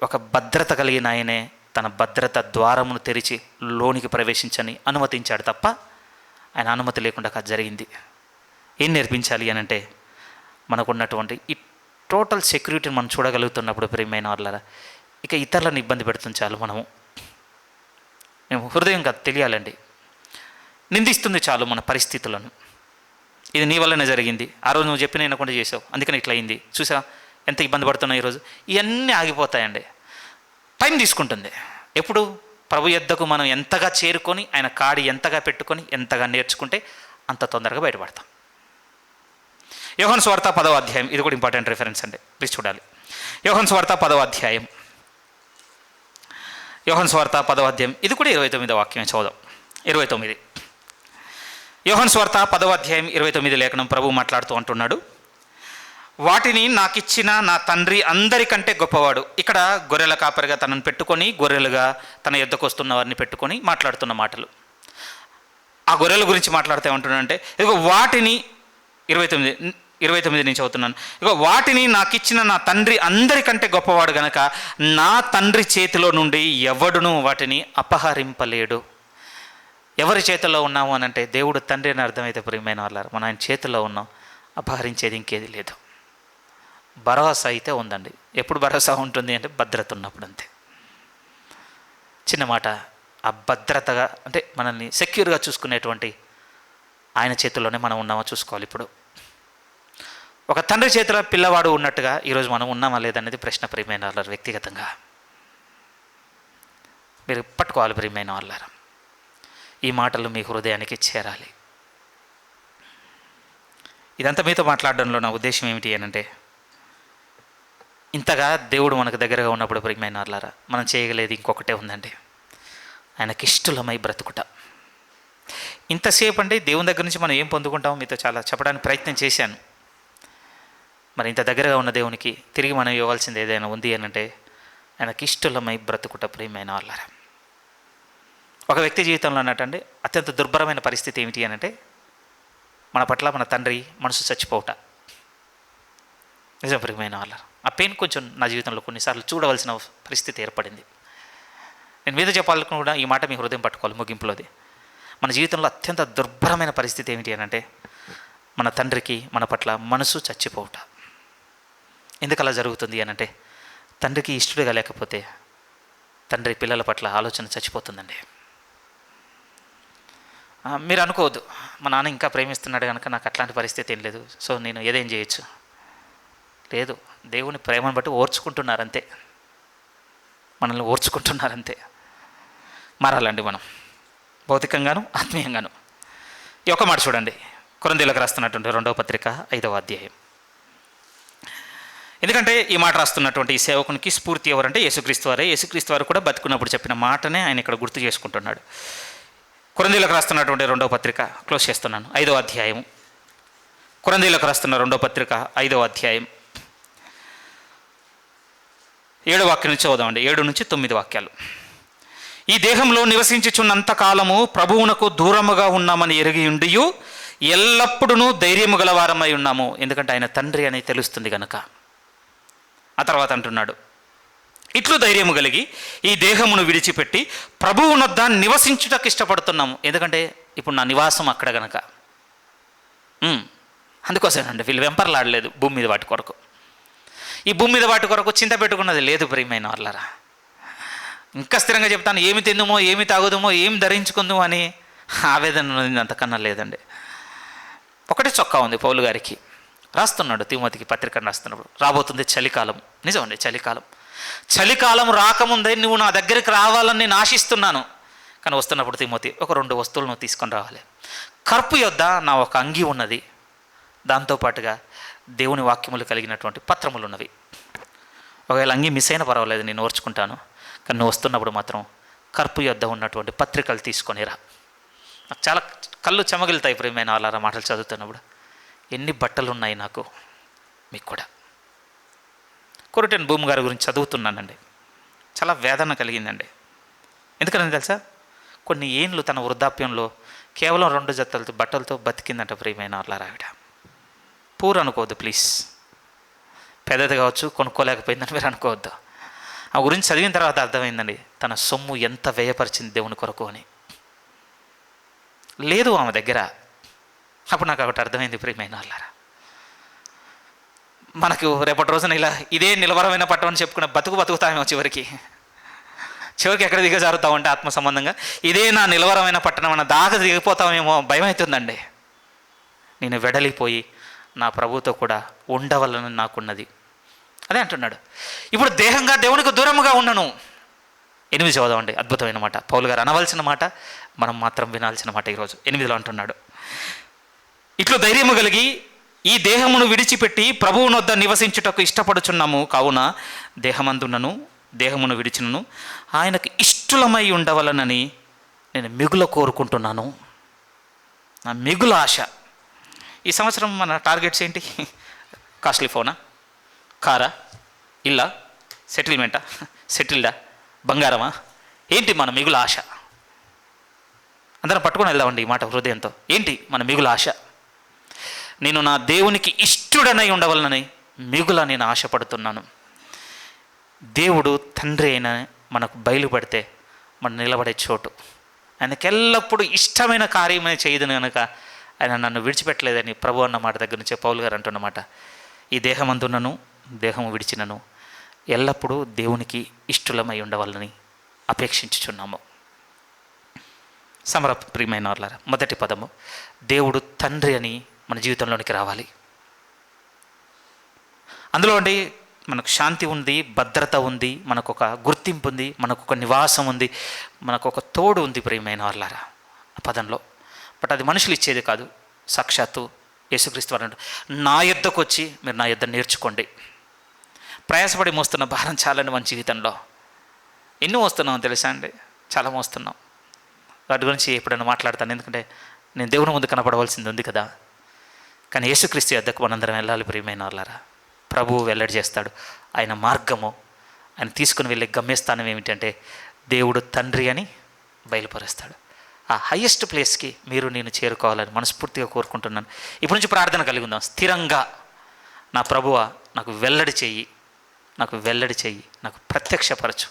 ఒక భద్రత కలిగిన ఆయనే తన భద్రత ద్వారమును తెరిచి లోనికి ప్రవేశించని అనుమతించాడు తప్ప ఆయన అనుమతి లేకుండా అది జరిగింది. ఏం నేర్పించాలి అని అంటే, మనకున్నటువంటి ఈ టోటల్ సెక్యూరిటీని మనం చూడగలుగుతున్నప్పుడు ప్రియమైన వాళ్ళరా ఇక ఇతరులను ఇబ్బంది పెడుతుంది చాలు. మేము హృదయం కాదు తెలియాలండి, నిందిస్తుంది చాలు మన పరిస్థితులను. ఇది నీ వల్లనే జరిగింది, ఆ రోజు నువ్వు చెప్పిన వినకుండా చేసావు, అందుకని ఇట్లా అయింది, చూసా ఎంత ఇబ్బంది పడుతున్నావు ఈరోజు. ఇవన్నీ ఆగిపోతాయండి. టైం తీసుకుంటుంది. ఎప్పుడు ప్రభు యొద్దకు మనం ఎంతగా చేరుకొని ఆయన కాడి ఎంతగా పెట్టుకొని ఎంతగా నేర్చుకుంటే అంత తొందరగా బయటపడతాం. యోహాను సువార్త 10వ అధ్యాయం, ఇది కూడా ఇంపార్టెంట్ రిఫరెన్స్ అండి, ప్లీజ్ చూడాలి. యోహాను సువార్త 10వ అధ్యాయం, యోహాను సువార్త 10వ అధ్యాయం, ఇది కూడా 29వ వాక్యం చదువుదాం. 29 యోహాను సువార్త 10వ అధ్యాయం 29 లేఖనం ప్రభు మాట్లాడుతూ అంటున్నాడు, వాటిని నాకిచ్చిన నా తండ్రి అందరికంటే గొప్పవాడు. ఇక్కడ గొర్రెల కాపరిగా తనను పెట్టుకొని, గొర్రెలుగా తన యొద్దకు వస్తున్న వారిని పెట్టుకొని మాట్లాడుతున్న మాటలు. ఆ గొర్రెల గురించి మాట్లాడితే ఏమంటున్నాడంటే, ఇదిగో వాటిని 29 నుంచి అవుతున్నాను, ఇదిగో వాటిని నాకిచ్చిన నా తండ్రి అందరికంటే గొప్పవాడు గనక నా తండ్రి చేతిలో నుండి ఎవడును వాటిని అపహరింపలేడు. ఎవరి చేతిలో ఉన్నాము అని అంటే దేవుడు తండ్రి అని అర్థమైతే ప్రియమైన వాళ్ళారు, మనం ఆయన చేతిలో ఉన్నాం, అపహరించేది ఇంకేది లేదు. భరోసా అయితే ఉందండి. ఎప్పుడు భరోసా ఉంటుంది అంటే భద్రత ఉన్నప్పుడు, అంతే. చిన్న మాట, ఆ భద్రతగా అంటే మనల్ని సెక్యూర్గా చూసుకునేటువంటి ఆయన చేతుల్లోనే మనం ఉన్నామో చూసుకోవాలి. ఇప్పుడు ఒక తండ్రి చేతిలో పిల్లవాడు ఉన్నట్టుగా ఈరోజు మనం ఉన్నామా లేదనేది ప్రశ్న ప్రియమైన వాళ్ళారు. వ్యక్తిగతంగా మీరు పట్టుకోవాలి ప్రియమైన వాళ్ళారు. ఈ మాటలు మీ హృదయానికి చేరాలి. ఇదంతా మీతో మాట్లాడడంలో నా ఉద్దేశం ఏమిటి అనంటే, ఇంతగా దేవుడు మనకు దగ్గరగా ఉన్నప్పుడు ప్రియమైన వాళ్ళారా మనం చేయగలేదు ఇంకొకటే ఉందండి, ఆయనకి ఇష్టలమై బ్రతుకుట. ఇంతసేపు అంటే దేవుని దగ్గర నుంచి మనం ఏం పొందుకుంటామో మీతో చాలా చెప్పడానికి ప్రయత్నం చేశాను. మరి ఇంత దగ్గరగా ఉన్న దేవునికి తిరిగి మనం ఇవ్వాల్సింది ఏదైనా ఉంది అనంటే ఆయనకి ఇష్టలమై బ్రతుకుట ప్రియమైన వాళ్ళారా. ఒక వ్యక్తి జీవితంలో అన్నట్టండి అత్యంత దుర్భరమైన పరిస్థితి ఏమిటి అనంటే, మన పట్ల మన తండ్రి మనసు చచ్చిపోవట. నిజం ప్రియమైన వాళ్ళారు, ఆ పెయిన్ కొంచెం నా జీవితంలో కొన్నిసార్లు చూడవలసిన పరిస్థితి ఏర్పడింది. నేను మీద చెప్పాలనుకుని కూడా ఈ మాట మీ హృదయం పట్టుకోవాలి ముగింపులోది. మన జీవితంలో అత్యంత దుర్భరమైన పరిస్థితి ఏమిటి అనంటే, మన తండ్రికి మన పట్ల మనసు చచ్చిపోవట. ఎందుకు అలా జరుగుతుంది అనంటే, తండ్రికి ఇష్టడుగా లేకపోతే తండ్రి పిల్లల పట్ల ఆలోచన చచ్చిపోతుందండి. మీరు అనుకోవద్దు, మా నాన్న ఇంకా ప్రేమిస్తున్నాడు కనుక నాకు అట్లాంటి పరిస్థితి ఏం లేదు, సో నేను ఏదేం చేయొచ్చు. లేదు, దేవుని ప్రేమను బట్టి ఓర్చుకుంటున్నారంతే, మనల్ని ఓర్చుకుంటున్నారంతే. మారాలండి మనం భౌతికంగాను ఆత్మీయంగాను. ఈ ఒక మాట చూడండి, కొరింథీయులకు రాస్తున్నటువంటి 2వ పత్రిక 5వ అధ్యాయం. ఎందుకంటే ఈ మాట రాస్తున్నటువంటి ఈ సేవకునికి స్ఫూర్తి ఎవరంటే యేసుక్రీస్తు వారే. యేసుక్రీస్తు వారు కూడా బతుకున్నప్పుడు చెప్పిన మాటనే ఆయన ఇక్కడ గుర్తు చేసుకుంటున్నాడు. కొరింథీయులకు రాస్తున్నటువంటి 2వ పత్రిక క్లోజ్ చేస్తున్నాను, 5వ అధ్యాయం. కొరింథీయులకు రాస్తున్న 2వ పత్రిక 5వ అధ్యాయం 7వ వాక్యం నుంచి చదువుదామండి, 7 నుంచి 9 వాక్యాలు. ఈ దేహంలో నివసించుచున్నంత కాలము ప్రభువునకు దూరముగా ఉన్నామని ఎరిగి ఉండియు ఎల్లప్పుడూ ధైర్యము గలవారమై ఉన్నాము, ఎందుకంటే ఆయన తండ్రి అని తెలుస్తుంది కనుక. ఆ తర్వాత అంటున్నాడు, ఇట్లు ధైర్యము కలిగి ఈ దేహమును విడిచిపెట్టి ప్రభువునొద్ద నివసించుటకు ఇష్టపడుతున్నాము, ఎందుకంటే ఇప్పుడు నా నివాసం అక్కడ గనక. అందుకోసమేనండి వీళ్ళు వెంపర్లాడలేదు భూమి మీద వాటి కొరకు. ఈ భూమి మీద వాటి కొరకు చింత పెట్టుకున్నది లేదు ప్రియమైన వాళ్ళరా. ఇంకా స్థిరంగా చెప్తాను, ఏమి తిందుమో ఏమి తాగుదామో ఏం ధరించుకుందామో అని ఆవేదన ఉంది, అంతకన్నా లేదండి. ఒకటే చొక్కా ఉంది పౌలు గారికి, రాస్తున్నాడు తిమోతికి పత్రికను రాస్తున్నప్పుడు. రాబోతుంది చలికాలం, నిజమండి చలికాలం. చలికాలం రాకముందే నువ్వు నా దగ్గరికి రావాలని నేను ఆశిస్తున్నాను, కానీ వస్తున్నప్పుడు తిమోతి ఒక 2 వస్తువులు నువ్వు తీసుకొని రావాలి. కర్పు యొద్ద నా ఒక అంగి ఉన్నది, దాంతోపాటుగా దేవుని వాక్యములు కలిగినటువంటి పత్రములు ఉన్నవి. ఒకవేళ అంగి మిస్ అయినా పర్వాలేదు, నేను ఓర్చుకుంటాను, కానీ నువ్వు వస్తున్నప్పుడు మాత్రం కర్పు యొద్ద ఉన్నటువంటి పత్రికలు తీసుకొని రా. నాకు చాలా కళ్ళు చెమగిలుతాయి ప్రియమైన వాళ్ళ మాటలు చదువుతున్నప్పుడు. ఎన్ని బట్టలు ఉన్నాయి నాకు, మీకు కూడా. కొరటెన్ భూమి గారి గురించి చదువుతున్నానండి, చాలా వేదన కలిగిందండి. ఎందుకని తెలుసా, కొన్ని ఏండ్లు తన వృద్ధాప్యంలో కేవలం 2 జతలతో బట్టలతో బతికిందంట ప్రియమైన వాళ్ళ ఆవిడ. పూర్ అనుకోవద్దు ప్లీజ్, పెద్దది కావచ్చు కొనుక్కోలేకపోయిందని మీరు అనుకోవద్దు. ఆ గురించి చదివిన తర్వాత అర్థమైందండి తన సొమ్ము ఎంత వ్యయపరిచింది దేవుని కొరకు అని. లేదు ఆమె దగ్గర. అప్పుడు నాకు ఒకటి అర్థమైంది ప్రియమైన వాళ్ళారా, మనకు రేపటి రోజున ఇలా ఇదే నిలవరమైన పట్టం అని చెప్పుకున్న బతుకుతామేమో చివరికి ఎక్కడ దిగజారుతామంటే ఆత్మ సంబంధంగా ఇదే నా నిలవరమైన పట్టణం అన్న దాకా దిగిపోతామేమో భయం అవుతుందండి. నేను వెడలిపోయి నా ప్రభువుతో కూడా ఉండవలని నాకున్నది. అదే అంటున్నాడు, ఇప్పుడు దేహంగా దేవునికి దూరముగా ఉన్నాను, 8 చదవండి, అద్భుతమైన మాట. పౌలు గారు అనవలసిన మాట, మనం మాత్రం వినాల్సిన మాట. ఈరోజు 8లో అంటున్నాడు, ఇట్లు ధైర్యము కలిగి ఈ దేహమును విడిచిపెట్టి ప్రభువునొద్ద నివసించుటకు ఇష్టపడుచున్నాము. కావున దేహమును విడిచినను ఆయనకు ఇష్టలమై ఉండవలనని నేను మిగుల కోరుకుంటున్నాను. నా మిగుల ఆశ. ఈ సంవత్సరం మన టార్గెట్స్ ఏంటి? కాస్ట్లీ ఫోనా, కారా, ఇల్లా, సెటిల్మెంటా, సెటిల్డా, బంగారమా, ఏంటి మన మిగుల ఆశ? అందరం పట్టుకొని వెళ్దామండి ఈ మాట హృదయంతో. ఏంటి మన మిగుల ఆశ? నేను నా దేవునికి ఇష్టడనై ఉండవలనని మిగుల నేను ఆశపడుతున్నాను. దేవుడు తండ్రి అయిన మనకు బయలుపడితే మనం నిలబడే చోటు, ఆయనకి ఎల్లప్పుడూ ఇష్టమైన కార్యమే చేయదు కనుక ఆయన నన్ను విడిచిపెట్టలేదని ప్రభు అన్న మాట దగ్గర నుంచి పౌలు గారు అంటున్నమాట. ఈ దేహమందునను దేహము విడిచినను ఎల్లప్పుడూ దేవునికి ఇష్టలమై ఉండవాలని అపేక్షించుచున్నాము. ప్రియమైన వాళ్ళారా, మొదటి పదము దేవుడు తండ్రి అని మన జీవితంలోనికి రావాలి. అందులో అండి మనకు శాంతి ఉంది, భద్రత ఉంది, మనకు ఒక గుర్తింపు ఉంది, మనకు ఒక నివాసం ఉంది, మనకు ఒక తోడు ఉంది ప్రియమైన వాళ్ళారా ఆ పదంలో. బట్ అది మనుషులు ఇచ్చేది కాదు, సాక్షాత్తు యేసుక్రీస్తు వారు నా యొద్దకు వచ్చి మీరు నా యొద్ద నేర్చుకోండి. ప్రయాసపడి మోస్తున్న భారం చాలండి మన జీవితంలో. ఎన్ని మోస్తున్నాం తెలుసా అండి? చాలా మోస్తున్నాం. వాటి గురించి ఎప్పుడైనా మాట్లాడతాను, ఎందుకంటే నేను దేవుని ముందు కనపడవలసింది ఉంది కదా. కానీ యేసుక్రీస్తు యొద్దకు మనందరం వెళ్ళాలి ప్రియమైన వాళ్ళారా. ప్రభువు వెల్లడి చేస్తాడు ఆయన మార్గము, ఆయన తీసుకుని వెళ్ళే గమ్యస్థానం ఏమిటంటే దేవుడు తండ్రి అని బయలుపరుస్తాడు. ఆ హయ్యెస్ట్ ప్లేస్కి మీరు నేను చేరుకోవాలని మనస్ఫూర్తిగా కోరుకుంటున్నాను. ఇప్పటి నుంచి ప్రార్థన కలిగి ఉందాం. స్థిరంగా నా ప్రభువా నాకు వెల్లడి చెయ్యి, నాకు ప్రత్యక్షపరచు.